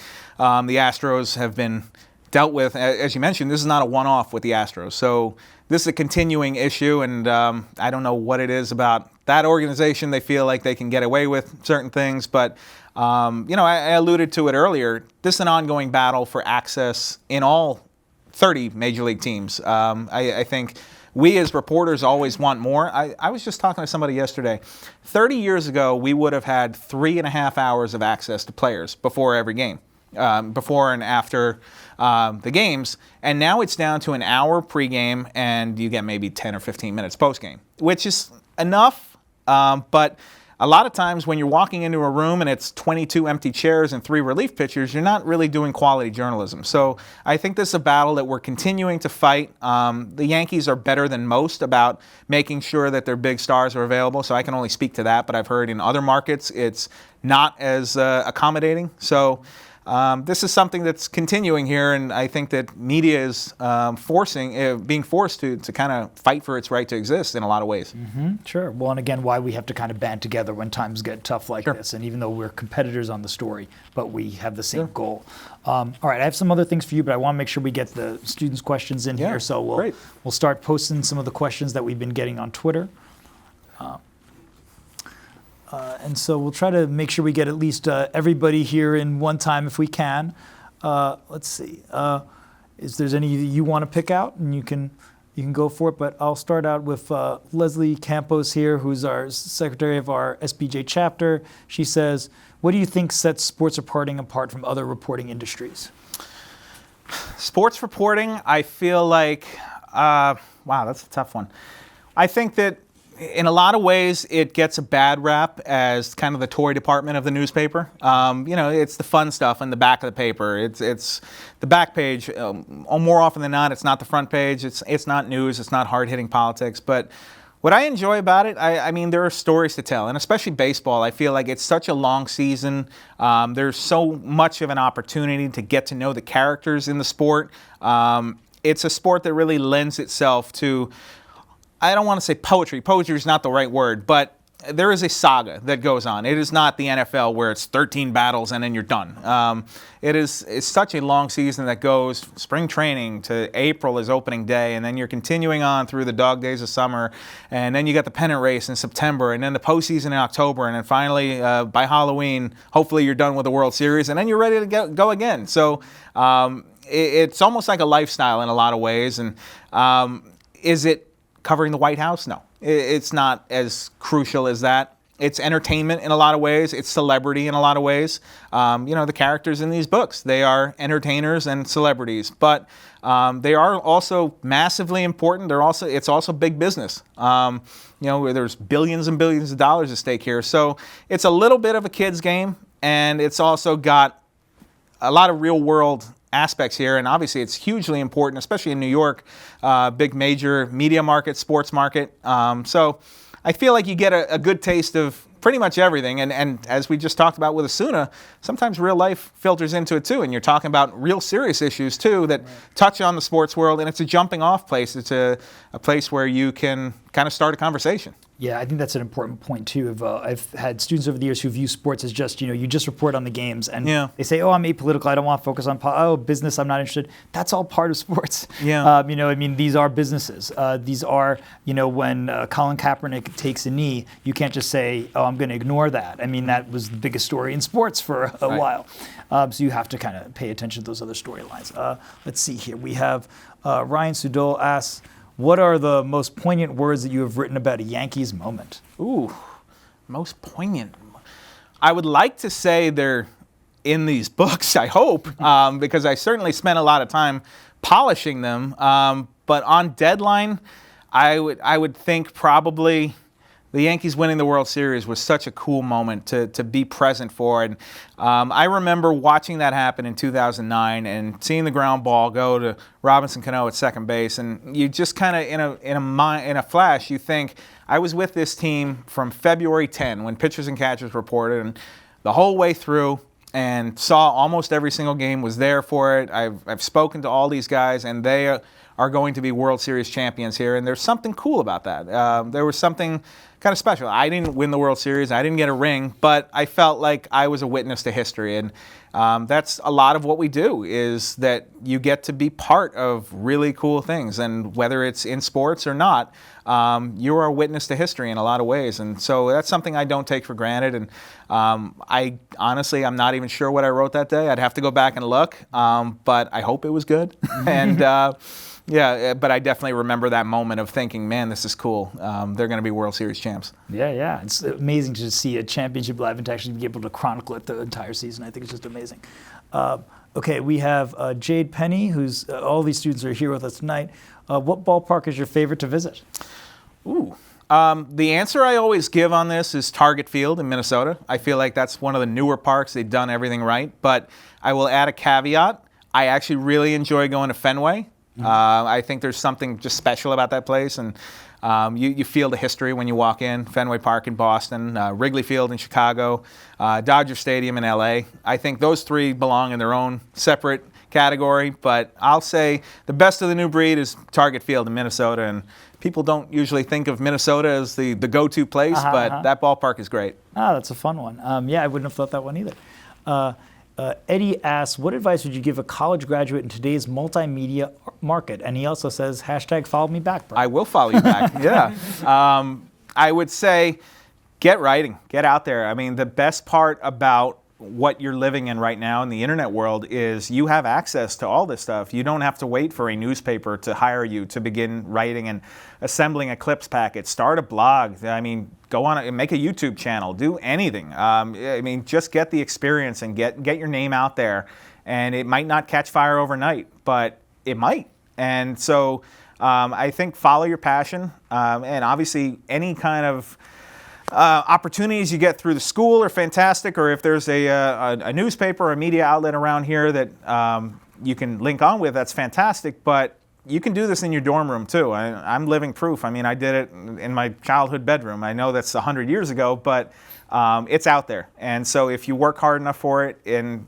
the Astros have been dealt with, as you mentioned, this is not a one-off with the Astros. So this is a continuing issue, and I don't know what it is about that organization. They feel like they can get away with certain things, but I alluded to it earlier. This is an ongoing battle for access in all 30 Major League teams. I think we as reporters always want more. I was just talking to somebody yesterday. 30 years ago, we would have had 3.5 hours of access to players before every game. Before and after the games, and now it's down to an hour pregame, and you get maybe 10 or 15 minutes postgame, which is enough. But a lot of times when you're walking into a room and it's 22 empty chairs and 3 relief pitchers, you're not really doing quality journalism. So I think this is a battle that we're continuing to fight. The Yankees are better than most about making sure that their big stars are available, so I can only speak to that, but I've heard in other markets it's not as accommodating. So this is something that's continuing here, and I think that media is being forced to kind of fight for its right to exist in a lot of ways. Mm-hmm, sure. Well, and again, why we have to kind of band together when times get tough like this, and even though we're competitors on the story, but we have the same goal. All right, I have some other things for you, but I want to make sure we get the students' questions in here, so we'll start posting some of the questions that we've been getting on Twitter. And so we'll try to make sure we get at least everybody here in one time if we can. Let's see. Is there any you want to pick out, and you can go for it. But I'll start out with Leslie Campos here, who's our secretary of our SBJ chapter. She says, "What do you think sets sports reporting apart from other reporting industries?" Sports reporting, I feel like, wow, that's a tough one. I think that in a lot of ways, it gets a bad rap as kind of the toy department of the newspaper. It's the fun stuff in the back of the paper. It's the back page. More often than not, it's not the front page. It's not news. It's not hard-hitting politics. But What I enjoy about it, I mean, there are stories to tell, and especially baseball. I feel like it's such a long season. There's so much of an opportunity to get to know the characters in the sport. It's a sport that really lends itself to, I don't want to say poetry. Poetry is not the right word, but there is a saga that goes on. It is not the NFL where it's 13 battles and then you're done. It's such a long season that goes spring training to April is opening day, and then you're continuing on through the dog days of summer, and then you got the pennant race in September, and then the postseason in October, and then finally by Halloween, hopefully you're done with the World Series, and then you're ready to go again. So it's almost like a lifestyle in a lot of ways. And is it covering the White House? No. It's not as crucial as that. It's entertainment in a lot of ways. It's celebrity in a lot of ways. The characters in these books, they are entertainers and celebrities, but they are also massively important. It's also big business. There's billions and billions of dollars at stake here. So it's a little bit of a kid's game, and it's also got a lot of real world aspects here, and obviously it's hugely important, especially in New York, big major media market, sports market. So I feel like you get a good taste of pretty much everything, and as we just talked about with Osuna, sometimes real life filters into it too, and you're talking about real serious issues too that touch on the sports world, and it's a jumping off place. It's a place where you can kind of start a conversation. Yeah, I think that's an important point too. I've had students over the years who view sports as just, you just report on the games, and they say, "Oh, I'm apolitical. I don't want to focus on business. I'm not interested." That's all part of sports. Yeah. These are businesses. These are, when Colin Kaepernick takes a knee, you can't just say, "Oh, I'm going to ignore that." I mean, that was the biggest story in sports for a while. So you have to kind of pay attention to those other storylines. Let's see here. We have Ryan Sudol asks, what are the most poignant words that you have written about a Yankees moment? Ooh, most poignant. I would like to say they're in these books, I hope, because I certainly spent a lot of time polishing them. But on deadline, I would think probably the Yankees winning the World Series was such a cool moment to be present for. And I remember watching that happen in 2009 and seeing the ground ball go to Robinson Cano at second base. And you just kind of, in a flash, you think, I was with this team from February 10 when pitchers and catchers reported, and the whole way through, and saw almost every single game, was there for it. I've spoken to all these guys, and they are going to be World Series champions here. And there's something cool about that. There was something kind of special. I didn't win the World Series. I didn't get a ring, but I felt like I was a witness to history. And that's a lot of what we do, is that you get to be part of really cool things. And whether it's in sports or not, you are a witness to history in a lot of ways. And so that's something I don't take for granted. And I honestly, I'm not even sure what I wrote that day. I'd have to go back and look, but I hope it was good. And yeah, but I definitely remember that moment of thinking, man, this is cool. They're going to be World Series champs. Yeah. It's amazing to see a championship live and to actually be able to chronicle it the entire season. I think it's just amazing. Okay, we have Jade Penny, who's all these students are here with us tonight. What ballpark is your favorite to visit? Ooh. The answer I always give on this is Target Field in Minnesota. I feel like that's one of the newer parks. They've done everything right. But I will add a caveat. I actually really enjoy going to Fenway. I think there's something just special about that place, and you feel the history when you walk in. Fenway Park in Boston, Wrigley Field in Chicago, Dodger Stadium in LA. I think those three belong in their own separate category, but I'll say the best of the new breed is Target Field in Minnesota, and people don't usually think of Minnesota as the go-to place, but that ballpark is great. That's a fun one. Yeah, I wouldn't have thought that one either. Eddie asks, what advice would you give a college graduate in today's multimedia market? And he also says, #follow me back, bro. I will follow you back, yeah. I would say get writing, get out there. I mean, the best part about what you're living in right now in the internet world is you have access to all this stuff. You don't have to wait for a newspaper to hire you to begin writing and assembling a clips packet. Start a blog. I mean, go on and make a YouTube channel. Do anything. I mean, just get the experience and get your name out there. And it might not catch fire overnight, but it might. And so I think follow your passion. And obviously any kind of opportunities you get through the school are fantastic, or if there's a newspaper or a media outlet around here that you can link on with, that's fantastic. But you can do this in your dorm room too. I'm living proof. I mean, I did it in my childhood bedroom. I know that's 100 years ago, but it's out there. And so if you work hard enough for it and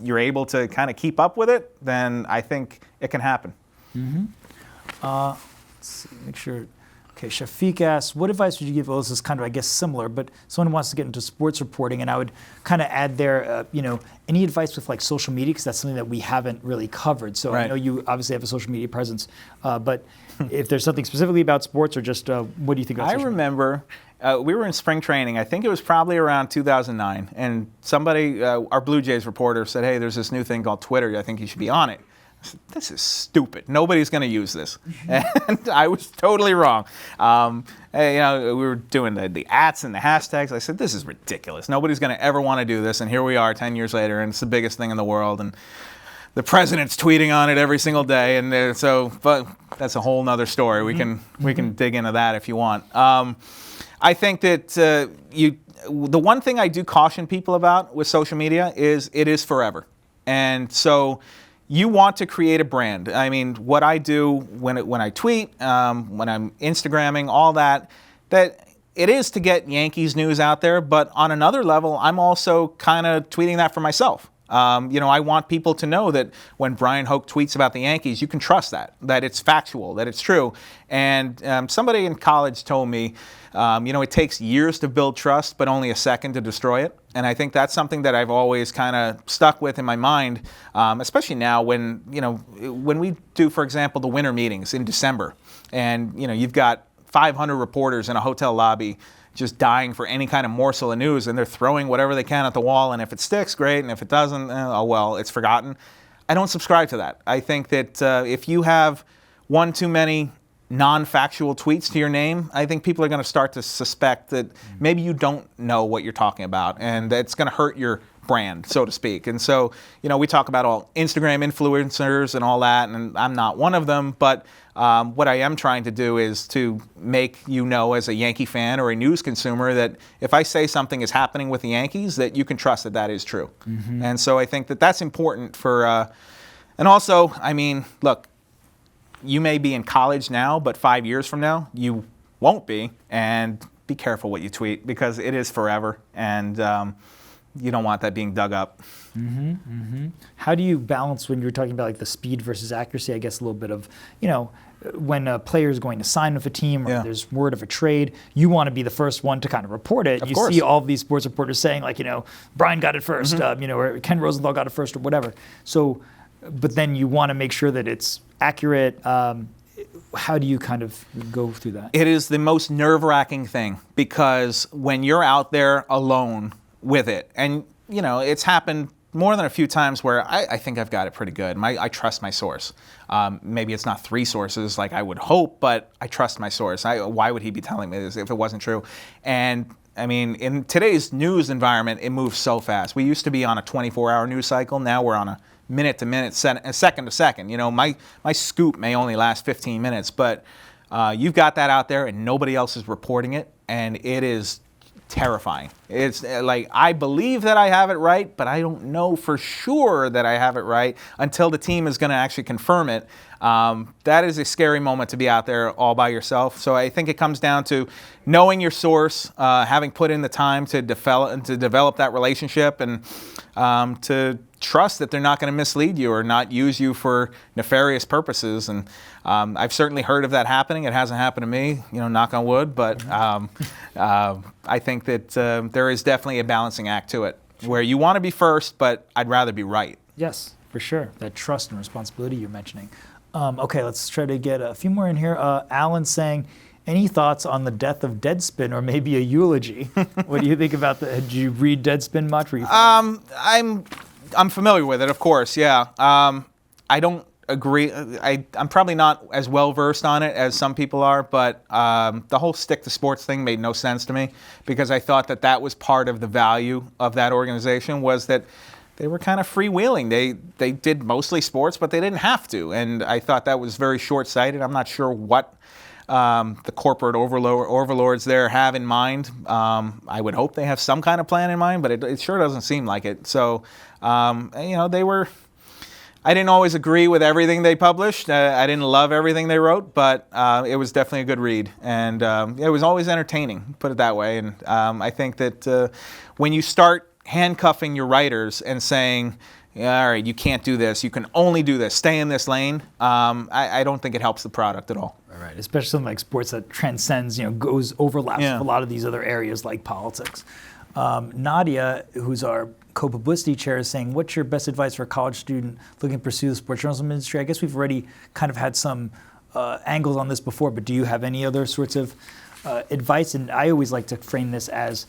you're able to kind of keep up with it, then I think it can happen. Let's see, make sure. Okay, Shafiq asks, what advice would you give? Well, this is kind of, I guess, similar, but someone wants to get into sports reporting, and I would kind of add there, any advice with like social media, because that's something that we haven't really covered. So I know you obviously have a social media presence, but if there's something specifically about sports or just what do you think about social media? I remember we were in spring training. I think it was probably around 2009, and somebody, our Blue Jays reporter, said, hey, there's this new thing called Twitter. I think you should be on it. This is stupid. Nobody's going to use this. And I was totally wrong. We were doing the ats and the hashtags. I said, this is ridiculous. Nobody's going to ever want to do this. And here we are 10 years later, and it's the biggest thing in the world. And the president's tweeting on it every single day. And but that's a whole nother story. We can dig into that if you want. I think that the one thing I do caution people about with social media is it is forever. And so you want to create a brand. I mean, what I do when I tweet, when I'm Instagramming, all that it is to get Yankees news out there. But on another level, I'm also kind of tweeting that for myself. I want people to know that when Bryan Hoch tweets about the Yankees, you can trust that it's factual, that it's true. And somebody in college told me, it takes years to build trust, but only a second to destroy it. And I think that's something that I've always kind of stuck with in my mind, especially now when we do, for example, the winter meetings in December, and you've got 500 reporters in a hotel lobby just dying for any kind of morsel of news, and they're throwing whatever they can at the wall, and if it sticks, great, and if it doesn't, it's forgotten. I don't subscribe to that. I think that if you have one too many non-factual tweets to your name, I think people are going to start to suspect that maybe you don't know what you're talking about, and it's going to hurt your brand, so to speak. And so, we talk about all Instagram influencers and all that, and I'm not one of them, but what I am trying to do is to make as a Yankee fan or a news consumer that if I say something is happening with the Yankees, that you can trust that is true. And so I think that that's important for, and also, I mean, look, you may be in college now, but 5 years from now, you won't be. And be careful what you tweet, because it is forever, and you don't want that being dug up. How do you balance when you're talking about like the speed versus accuracy? I guess a little bit of, when a player is going to sign with a team or there's word of a trade, you want to be the first one to kind of report it. Of you course. See all of these sports reporters saying like, Brian got it first, or Ken Rosenthal got it first, or whatever. So, but then you want to make sure that it's accurate. How do you kind of go through that? It is the most nerve-wracking thing, because when you're out there alone with it, and it's happened more than a few times where I think I've got it pretty good. I trust my source. Maybe it's not 3 sources like I would hope, but I trust my source. Why would he be telling me this if it wasn't true? And I mean, in today's news environment, it moves so fast. We used to be on a 24-hour news cycle. Now we're on a minute-to-minute, second-to-second. My scoop may only last 15 minutes, but you've got that out there and nobody else is reporting it, and it is terrifying. It's like, I believe that I have it right, but I don't know for sure that I have it right until the team is going to actually confirm it. That is a scary moment to be out there all by yourself. So I think it comes down to knowing your source, having put in the time to develop that relationship, and to trust that they're not going to mislead you or not use you for nefarious purposes. And I've certainly heard of that happening. It hasn't happened to me, knock on wood, but I think that there is definitely a balancing act to it, where you want to be first, but I'd rather be right. Yes, for sure. That trust and responsibility you're mentioning. Okay, let's try to get a few more in here. Alan saying, any thoughts on the death of Deadspin, or maybe a eulogy? What do you think about that? Did you read Deadspin much? I'm familiar with it, of course, yeah. I don't agree. I'm probably not as well versed on it as some people are, but the whole stick to sports thing made no sense to me, because I thought that was part of the value of that organization, was that they were kind of freewheeling. They did mostly sports, but they didn't have to, and I thought that was very short-sighted. I'm not sure what the corporate overlords there have in mind. I would hope they have some kind of plan in mind, but it sure doesn't seem like it. So, they were, I didn't always agree with everything they published. I didn't love everything they wrote, but it was definitely a good read. And it was always entertaining, put it that way. And I think that when you start handcuffing your writers and saying, yeah, all right, you can't do this, you can only do this, stay in this lane, I don't think it helps the product at all. Right, especially something like sports that transcends, overlaps with a lot of these other areas like politics. Nadia, who's our co-publicity chair, is saying, what's your best advice for a college student looking to pursue the sports journalism industry? I guess we've already kind of had some angles on this before, but do you have any other sorts of advice? And I always like to frame this as,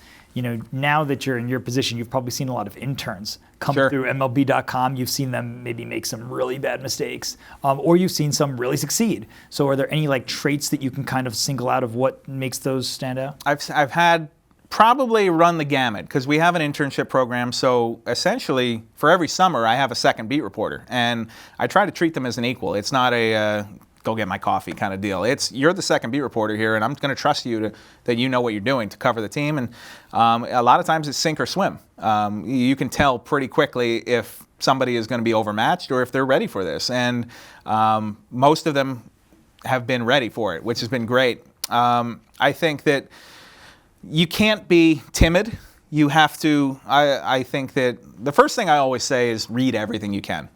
now that you're in your position, you've probably seen a lot of interns come through MLB.com. You've seen them maybe make some really bad mistakes, or you've seen some really succeed. So are there any traits that you can kind of single out of what makes those stand out? I've had probably run the gamut because we have an internship program. So essentially, for every summer, I have a second beat reporter, and I try to treat them as an equal. It's not a go get my coffee kind of deal. It's you're the second beat reporter here, and I'm going to trust you that you know what you're doing to cover the team. And a lot of times it's sink or swim. You can tell pretty quickly if somebody is going to be overmatched or if they're ready for this. And most of them have been ready for it, which has been great. I think that you can't be timid. You have to, I think that the first thing I always say is read everything you can,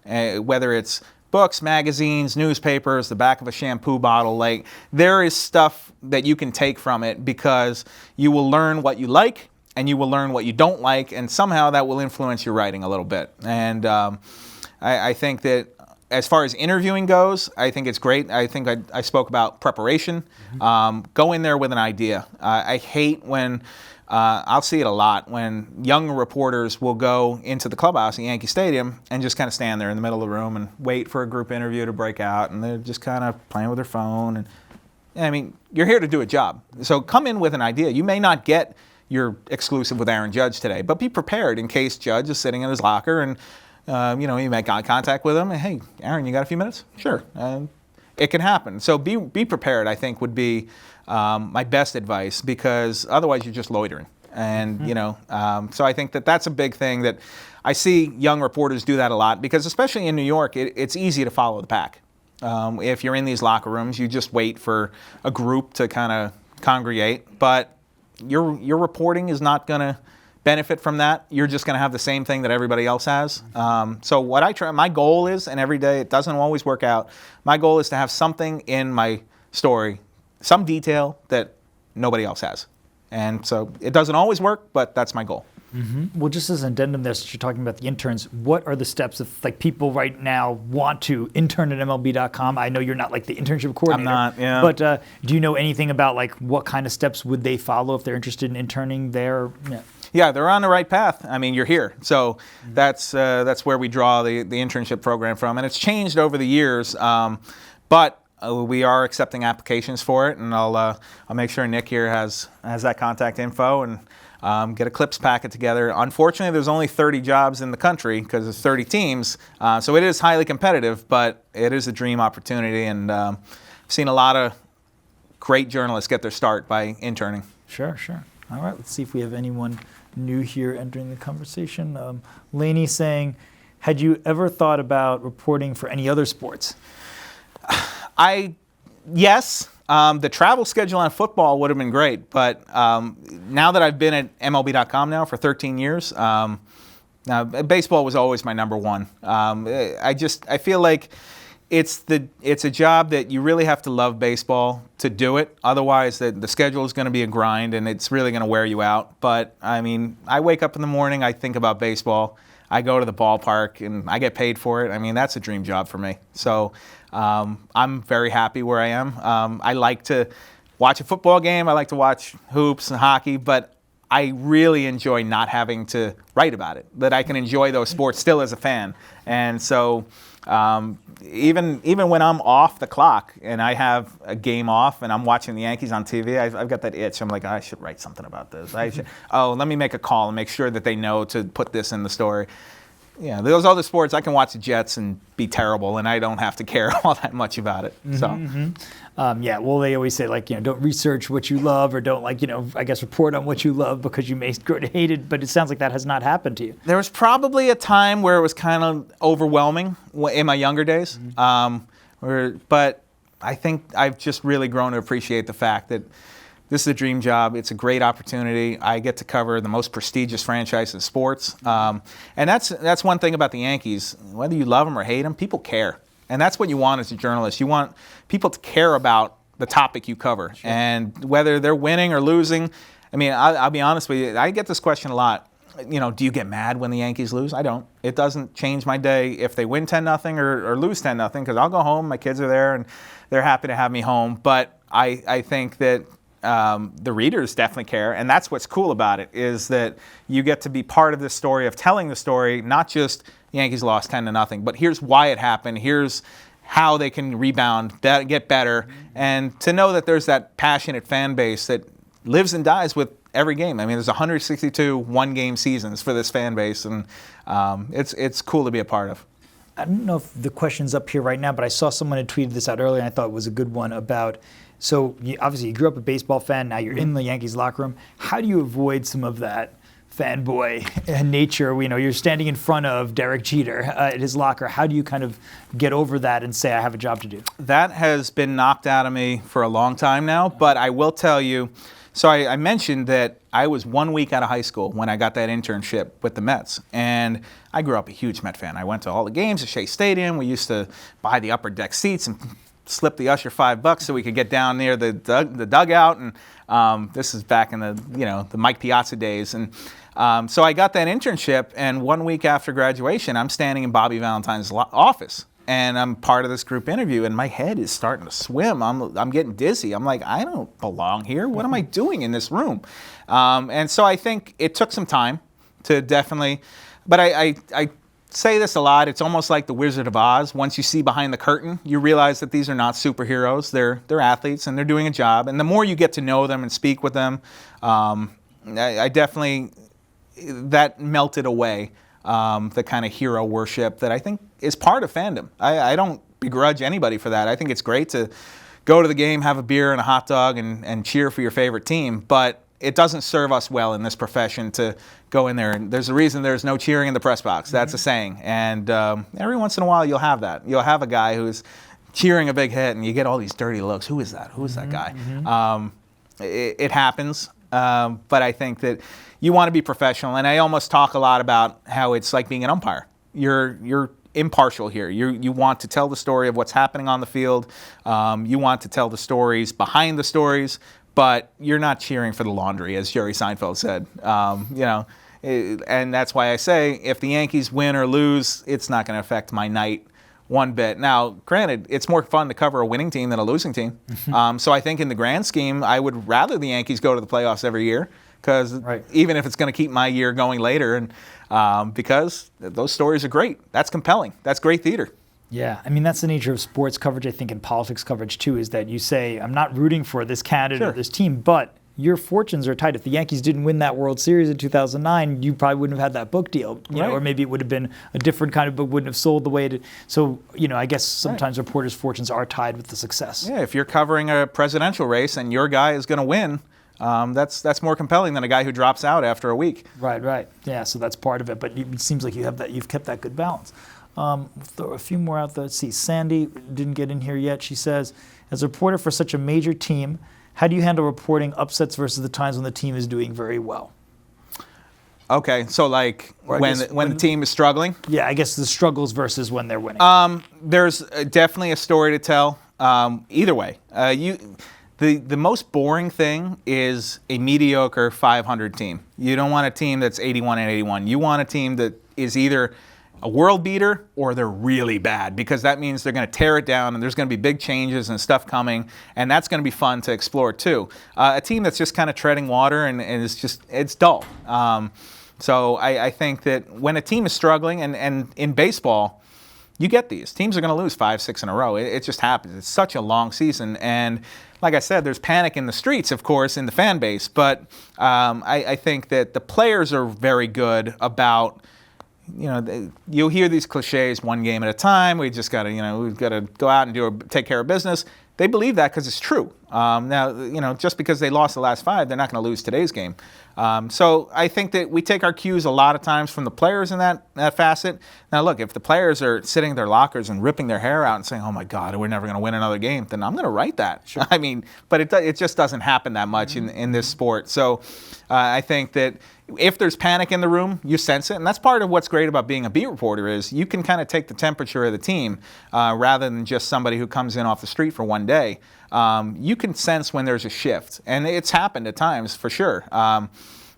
whether it's books, magazines, newspapers, the back of a shampoo bottle. There is stuff that you can take from it because you will learn what you like and you will learn what you don't like, and somehow that will influence your writing a little bit. And I think that as far as interviewing goes, I think it's great. I think I spoke about preparation. Go in there with an idea. I hate when, I'll see it a lot, when young reporters will go into the clubhouse at Yankee Stadium and just kind of stand there in the middle of the room and wait for a group interview to break out, and they're just kind of playing with their phone. And I mean, you're here to do a job. So come in with an idea. You may not get your exclusive with Aaron Judge today, but be prepared in case Judge is sitting in his locker and you make eye contact with him. Hey, Aaron, you got a few minutes? Sure. It can happen. So be prepared, I think, would be my best advice, because otherwise you're just loitering. And, so I think that that's a big thing that I see young reporters do that a lot, because especially in New York, it's easy to follow the pack. If you're in these locker rooms, you just wait for a group to kind of congregate, but your reporting is not going to benefit from that. You're just going to have the same thing that everybody else has. So what I try, my goal is, and every day it doesn't always work out, my goal is to have something in my story, some detail that nobody else has. And so it doesn't always work, but that's my goal. Mm-hmm. Well, just as an addendum there, since you're talking about the interns, what are the steps if people right now want to intern at MLB.com? I know you're not the internship coordinator. I'm not, yeah. But do you know anything about what kind of steps would they follow if they're interested in interning there? Yeah, they're on the right path. I mean, you're here. So that's where we draw the internship program from. And it's changed over the years, but we are accepting applications for it. And I'll make sure Nick here has that contact info and get a clips packet together. Unfortunately, there's only 30 jobs in the country because there's 30 teams. So it is highly competitive, but it is a dream opportunity. And I've seen a lot of great journalists get their start by interning. Sure. All right, let's see if we have anyone new here entering the conversation. Lainey saying, had you ever thought about reporting for any other sports? Yes. The travel schedule on football would have been great, but now that I've been at MLB.com now for 13 years, baseball was always my number one. I feel like it's a job that you really have to love baseball to do it. Otherwise, the schedule is going to be a grind, and it's really going to wear you out. But, I mean, I wake up in the morning, I think about baseball. I go to the ballpark, and I get paid for it. I mean, that's a dream job for me. So I'm very happy where I am. I like to watch a football game. I like to watch hoops and hockey, but I really enjoy not having to write about it, that I can enjoy those sports still as a fan. And so even when I'm off the clock and I have a game off and I'm watching the Yankees on TV, I've got that itch. I'm like, I should write something about this. Let me make a call and make sure that they know to put this in the story. Yeah, those other sports, I can watch the Jets and be terrible, and I don't have to care all that much about it. Yeah, well, they always say, like, don't research what you love, or don't, like, I guess report on what you love because you may grow to hate it, but it sounds like that has not happened to you. There was probably a time where it was kind of overwhelming in my younger days, but I think I've just really grown to appreciate the fact that this is a dream job. It's a great opportunity. I get to cover the most prestigious franchise in sports. And that's one thing about the Yankees. Whether you love them or hate them, people care. And that's what you want as a journalist. You want people to care about the topic you cover. Sure. And whether they're winning or losing, I mean, I'll be honest with you, I get this question a lot. Do you get mad when the Yankees lose? I don't. It doesn't change my day if they win 10-0 or lose 10-0, because I'll go home, my kids are there, and they're happy to have me home. But I think that the readers definitely care, and that's what's cool about it, is that you get to be part of this story, of telling the story, not just Yankees lost 10-0, but here's why it happened, here's how they can rebound, get better, and to know that there's that passionate fan base that lives and dies with every game. I mean, there's 162 one-game seasons for this fan base, and it's cool to be a part of. I don't know if the question's up here right now, but I saw someone had tweeted this out earlier, and I thought it was a good one about, so obviously you grew up a baseball fan, now you're in the Yankees locker room. How do you avoid some of that fanboy nature? You're standing in front of Derek Jeter at his locker. How do you kind of get over that and say, I have a job to do? That has been knocked out of me for a long time now, but I will tell you, so I mentioned that I was 1 week out of high school when I got that internship with the Mets. And I grew up a huge Met fan. I went to all the games at Shea Stadium. We used to buy the upper deck seats and slip the usher $5 so we could get down near the dugout. And this is back in the Mike Piazza days. And so I got that internship, and 1 week after graduation, I'm standing in Bobby Valentine's office. And I'm part of this group interview, and my head is starting to swim. I'm getting dizzy. I'm like, I don't belong here. What am I doing in this room? And so I think it took some time to definitely, but I say this a lot. It's almost like the Wizard of Oz. Once you see behind the curtain, you realize that these are not superheroes. They're athletes, and they're doing a job. And the more you get to know them and speak with them, I definitely, that melted away. The kind of hero worship that I think is part of fandom. I don't begrudge anybody for that. I think it's great to go to the game, have a beer and a hot dog, and cheer for your favorite team, but it doesn't serve us well in this profession to go in there. And there's a reason there's no cheering in the press box. That's a saying. And every once in a while you'll have that. You'll have a guy who's cheering a big hit, and you get all these dirty looks. Who is that? Who is that guy? It happens, but I think that you want to be professional, and I almost talk a lot about how it's like being an umpire. You're impartial here. You want to tell the story of what's happening on the field. You want to tell the stories behind the stories, but you're not cheering for the laundry, as Jerry Seinfeld said. And that's why I say, if the Yankees win or lose, it's not going to affect my night one bit. Now, granted, it's more fun to cover a winning team than a losing team. So I think in the grand scheme, I would rather the Yankees go to the playoffs every year, because even if it's going to keep my year going later, and because those stories are great. That's compelling. That's great theater. Yeah, I mean, that's the nature of sports coverage, I think, and politics coverage, too, is that you say, I'm not rooting for this candidate or this team, but your fortunes are tight. If the Yankees didn't win that World Series in 2009, you probably wouldn't have had that book deal, you know, or maybe it would have been a different kind of book, wouldn't have sold the way it did. So, I guess sometimes reporters' fortunes are tied with the success. Yeah, if you're covering a presidential race and your guy is going to win, that's more compelling than a guy who drops out after a week. Right. Yeah, so that's part of it. But it seems like you've kept that good balance. We'll throw a few more out there. Let's see. Sandy didn't get in here yet. She says, as a reporter for such a major team, how do you handle reporting upsets versus the times when the team is doing very well? Okay, so like when the team is struggling? Yeah, I guess the struggles versus when they're winning. There's definitely a story to tell. Either way, the most boring thing is a mediocre 500 team. You don't want a team that's 81-81. You want a team that is either a world beater or they're really bad, because that means they're going to tear it down and there's going to be big changes and stuff coming, and that's going to be fun to explore too. A team that's just kind of treading water and it's dull. So I think that when a team is struggling, and in baseball, you get these. Teams are going to lose 5-6 in a row. It just happens. It's such a long season. And like I said, there's panic in the streets, of course, in the fan base. But I think that the players are very good about you'll hear these cliches, one game at a time. We just got to, we've got to go out and take care of business. They believe that because it's true. Now, just because they lost the last 5, they're not going to lose today's game. So I think that we take our cues a lot of times from the players in that facet. Now, look, if the players are sitting in their lockers and ripping their hair out and saying, "Oh my God, we're never going to win another game," then I'm going to write that. Sure. I mean, but it just doesn't happen that much in this sport. So I think that if there's panic in the room, you sense it, and that's part of what's great about being a beat reporter is you can kind of take the temperature of the team rather than just somebody who comes in off the street for one day. You can sense when there's a shift, and it's happened at times for sure.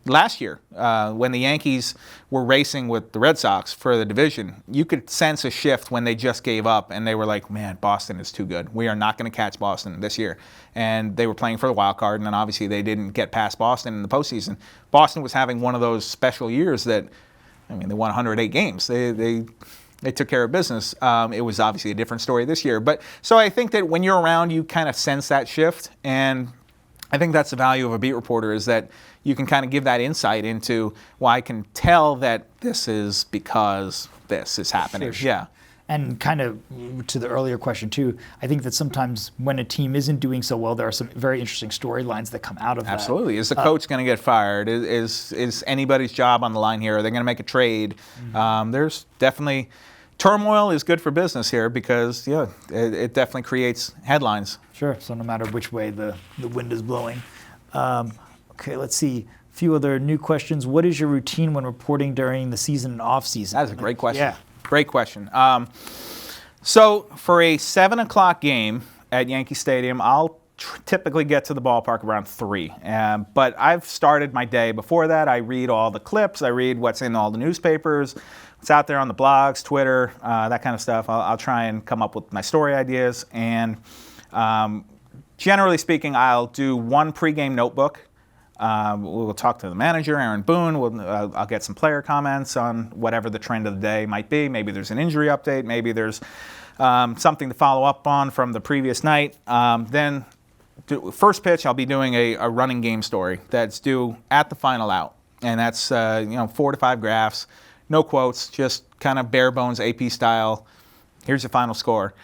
Last year, when the Yankees were racing with the Red Sox for the division, you could sense a shift when they just gave up and they were like, "Man, Boston is too good. We are not going to catch Boston this year." And they were playing for the wild card, and then obviously they didn't get past Boston in the postseason. Boston was having one of those special years that, they won 108 games. They took care of business. It was obviously a different story this year. But so I think that when you're around, you kind of sense that shift. And I think that's the value of a beat reporter is that you can kind of give that insight into, well, I can tell that this is because this is happening. Sure. Yeah. And kind of to the earlier question too, I think that sometimes when a team isn't doing so well, there are some very interesting storylines that come out of that. Absolutely. Is the coach going to get fired? Is anybody's job on the line here? Are they going to make a trade? There's definitely turmoil is good for business here because it definitely creates headlines. Sure. So no matter which way the wind is blowing. Okay, let's see. A few other new questions. What is your routine when reporting during the season and off season? That's a great question. Yeah. Great question. So for a 7 o'clock game at Yankee Stadium, I'll typically get to the ballpark around 3. But I've started my day before that. I read all the clips. I read what's in all the newspapers, what's out there on the blogs, Twitter, that kind of stuff. I'll try and come up with my story ideas. And generally speaking, I'll do one pregame notebook. We'll talk to the manager, Aaron Boone. I'll get some player comments on whatever the trend of the day might be. Maybe there's an injury update. Maybe there's something to follow up on from the previous night. Then first pitch, I'll be doing a running game story that's due at the final out. And that's 4 to 5 graphs, no quotes, just kind of bare bones AP style. Here's the final score.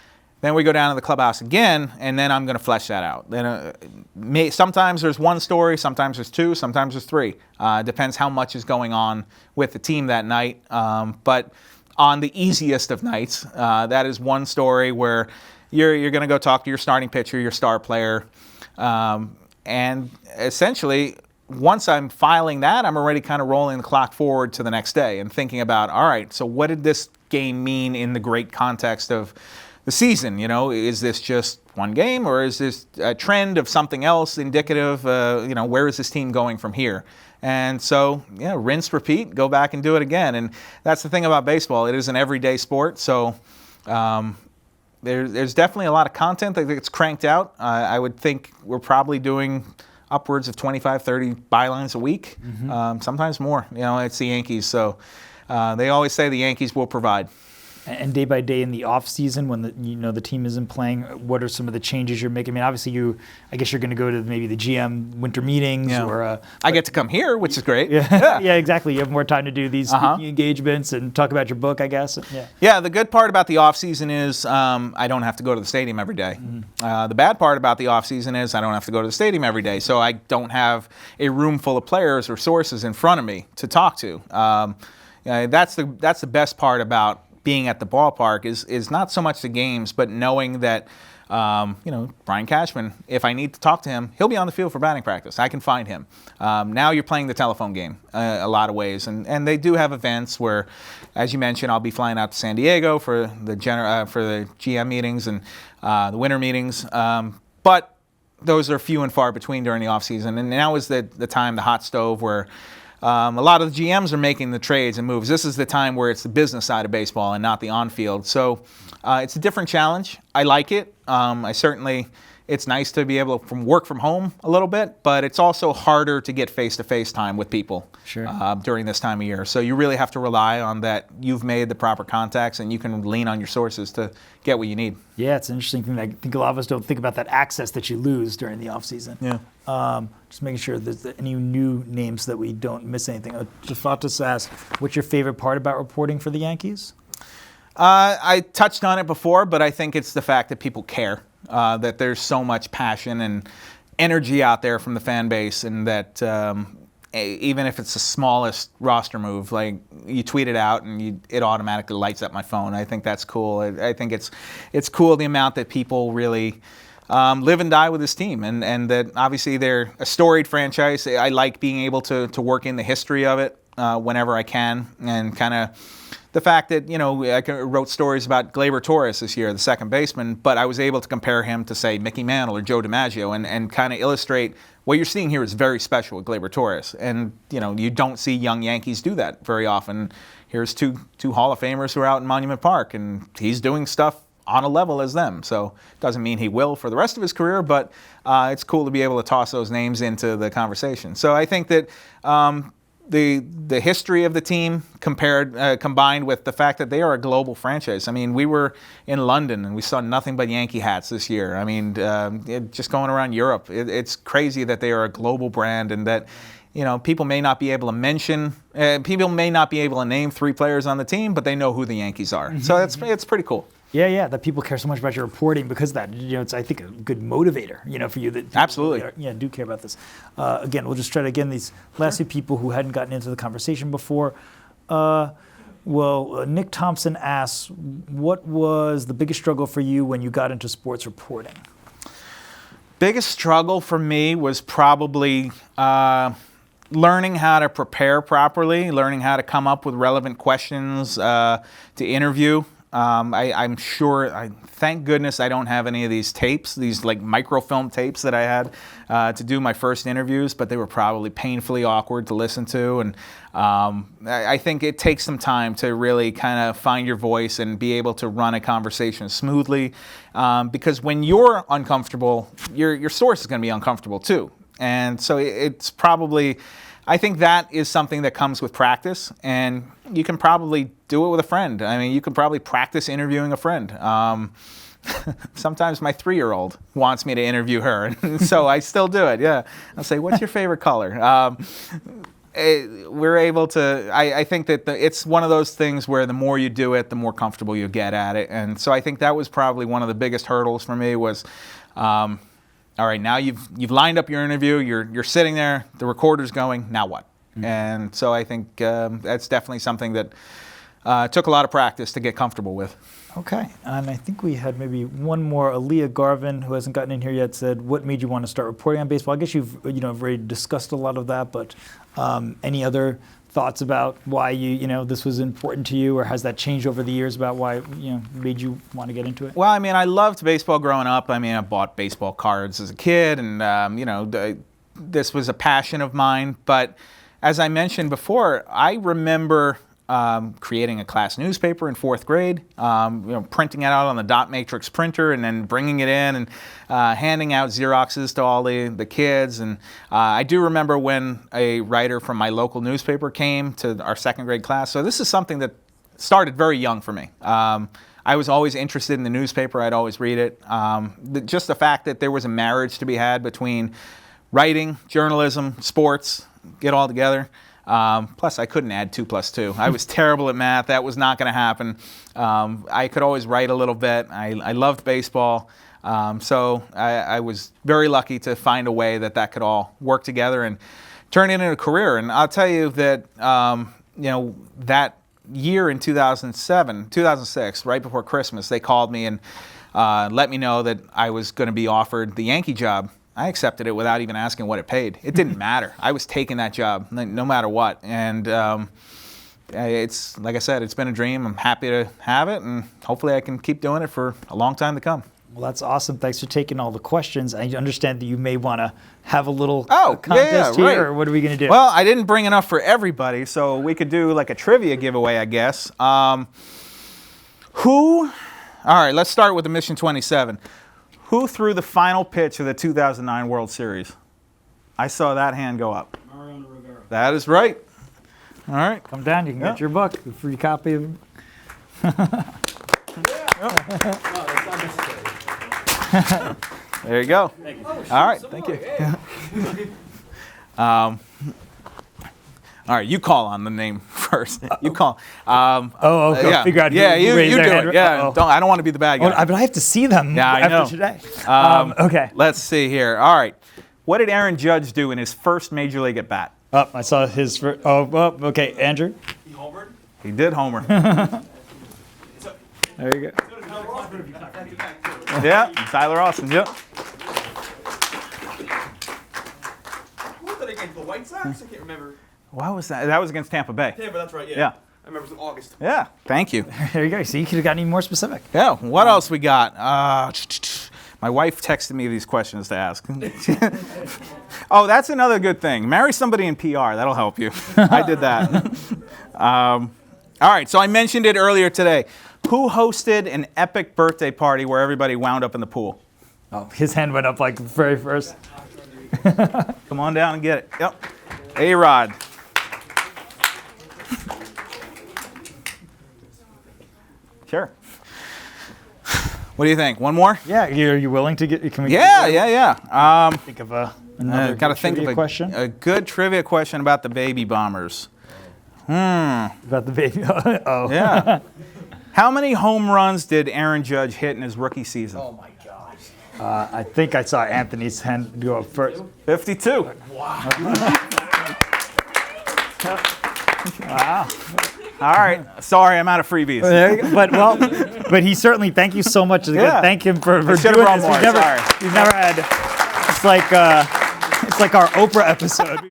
Then we go down to the clubhouse again, and then I'm going to flesh that out. Then sometimes there's one story, sometimes there's 2, sometimes there's 3. Depends how much is going on with the team that night. But on the easiest of nights, that is one story where you're going to go talk to your starting pitcher, your star player, and essentially, once I'm filing that, I'm already kind of rolling the clock forward to the next day and thinking about, all right, so what did this game mean in the great context of the season? Is this just one game, or is this a trend of something else indicative? Where is this team going from here? And so, rinse, repeat, go back and do it again. And that's the thing about baseball. It is an everyday sport. So there's definitely a lot of content that gets cranked out. I would think we're probably doing upwards of 25, 30 bylines a week, sometimes more. It's the Yankees. So they always say the Yankees will provide. And day by day in the off season, when the team isn't playing, what are some of the changes you're making? Obviously I guess you're going to go to maybe the GM winter meetings, or I get to come here, which is great. Yeah, exactly. You have more time to do these speaking engagements and talk about your book, I guess. Yeah. The good part about the off season is I don't have to go to the stadium every day. The bad part about the off season is I don't have to go to the stadium every day, so I don't have a room full of players or sources in front of me to talk to. That's the best part about being at the ballpark is not so much the games, but knowing that, Brian Cashman, if I need to talk to him, he'll be on the field for batting practice. I can find him. Now you're playing the telephone game a lot of ways. And they do have events where, as you mentioned, I'll be flying out to San Diego for the GM meetings and the winter meetings. But those are few and far between during the offseason. And now is the time, the hot stove, where a lot of the GMs are making the trades and moves. This is the time where it's the business side of baseball and not the on-field. So it's a different challenge. I like it. I certainly it's nice to be able to work from home a little bit, but it's also harder to get face-to-face time with people during this time of year. So you really have to rely on that you've made the proper contacts and you can lean on your sources to get what you need. Yeah, it's an interesting thing. I think a lot of us don't think about that access that you lose during the offseason. Yeah. Just making sure there's any new names that we don't miss anything. Jafatis asked, what's your favorite part about reporting for the Yankees? I touched on it before, but I think it's the fact that people care, that there's so much passion and energy out there from the fan base, and that even if it's the smallest roster move, like you tweet it out and it automatically lights up my phone. I think that's cool. I think it's cool the amount that people really live and die with this team, and that obviously they're a storied franchise. I like being able to work in the history of it whenever I can, and kind of the fact that, I wrote stories about Gleyber Torres this year, the second baseman, but I was able to compare him to, say, Mickey Mantle or Joe DiMaggio and kind of illustrate what you're seeing here is very special with Gleyber Torres. And, you don't see young Yankees do that very often. Here's two Hall of Famers who are out in Monument Park, and he's doing stuff on a level as them. So it doesn't mean he will for the rest of his career, but it's cool to be able to toss those names into the conversation. So I think that the history of the team combined with the fact that they are a global franchise. I mean, we were in London and we saw nothing but Yankee hats this year. I mean, just going around Europe, it's crazy that they are a global brand, and that people may not be able to name 3 players on the team, but they know who the Yankees are. Mm-hmm. So it's pretty cool. Yeah, that people care so much about your reporting because of that. It's, I think, a good motivator, for you. That absolutely. Do care about this. Again, we'll just try to, these last few people who hadn't gotten into the conversation before. Nick Thompson asks, what was the biggest struggle for you when you got into sports reporting? Biggest struggle for me was probably learning how to prepare properly, learning how to come up with relevant questions to interview. I'm sure, thank goodness I don't have any of these tapes, these like microfilm tapes that I had to do my first interviews, but they were probably painfully awkward to listen to. And I think it takes some time to really kind of find your voice and be able to run a conversation smoothly. Because when you're uncomfortable, your source is going to be uncomfortable too. And so it's probably, I think that is something that comes with practice, and you can probably do it with a friend. I mean, you can probably practice interviewing a friend. Sometimes my 3-year-old wants me to interview her, and so I still do it, yeah. I'll say, what's your favorite color? We're able to, I think that it's one of those things where the more you do it, the more comfortable you get at it. And so I think that was probably one of the biggest hurdles for me was, all right, now you've lined up your interview, you're sitting there, the recorder's going, now what? Mm-hmm. And so I think that's definitely something that took a lot of practice to get comfortable with. Okay, and I think we had maybe one more. Aaliyah Garvin, who hasn't gotten in here yet, said, what made you want to start reporting on baseball? I guess you've already discussed a lot of that, but any other thoughts about why this was important to you, or has that changed over the years about why made you want to get into it? Well, I mean, I loved baseball growing up. I mean, I bought baseball cards as a kid, and this was a passion of mine. But as I mentioned before, I remember creating a class newspaper in 4th grade, printing it out on the dot matrix printer and then bringing it in and handing out Xeroxes to all the kids. And I do remember when a writer from my local newspaper came to our 2nd grade class. So this is something that started very young for me. I was always interested in the newspaper. I'd always read it. Just the fact that there was a marriage to be had between writing, journalism, sports, get all together. Plus, I couldn't add 2 + 2. I was terrible at math. That was not going to happen. I could always write a little bit. I loved baseball. So I was very lucky to find a way that could all work together and turn it into a career. And I'll tell you that, that year in 2006, right before Christmas, they called me and let me know that I was going to be offered the Yankee job. I accepted it without even asking what it paid. It didn't matter. I was taking that job no matter what. And it's, like I said, it's been a dream. I'm happy to have it, and hopefully I can keep doing it for a long time to come. Well, that's awesome. Thanks for taking all the questions. I understand that you may want to have a little contest here, right. Or what are we going to do? Well, I didn't bring enough for everybody, so we could do like a trivia giveaway, I guess. All right, let's start with the Mission 27. Who threw the final pitch of the 2009 World Series? I saw that hand go up. That is right. All right. Come down. You can get your book, a free copy of. There you go. All right. Thank you. All right. You call on the name first. You call. Okay. Yeah. Figure out. Yeah. You do hand. it. Yeah. I don't want to be the bad guy. But I have to see them. Yeah, I know. After today. Okay. Let's see here. All right. What did Aaron Judge do in his first major league at bat? I saw his first. Okay. Andrew. He homered. He did homer. There you go. Yeah, Tyler Austin. Yep. Who was that against the White Sox? I can't remember. What was that? That was against Tampa Bay. Tampa, that's right. Yeah. I remember it was in August. Yeah. Thank you. There you go. See, you could have gotten even more specific. Yeah. What else we got? My wife texted me these questions to ask. Oh, that's another good thing. Marry somebody in PR. That'll help you. I did that. All right. So I mentioned it earlier today. Who hosted an epic birthday party where everybody wound up in the pool? Oh, his hand went up like the very first. Come on down and get it. Yep. A-Rod. Sure. What do you think? One more? Yeah, are you willing to get? Can we? Yeah. Think of another got to think of question. A good trivia question about the baby bombers. About the baby. Oh. Yeah. How many home runs did Aaron Judge hit in his rookie season? Oh my gosh. I think I saw Anthony's hand go up first. 52. Wow. Wow. All right. Sorry, I'm out of freebies. There you go. But he certainly. Thank you so much. Yeah. Thank him for doing this. More. We've never had. It's like our Oprah episode.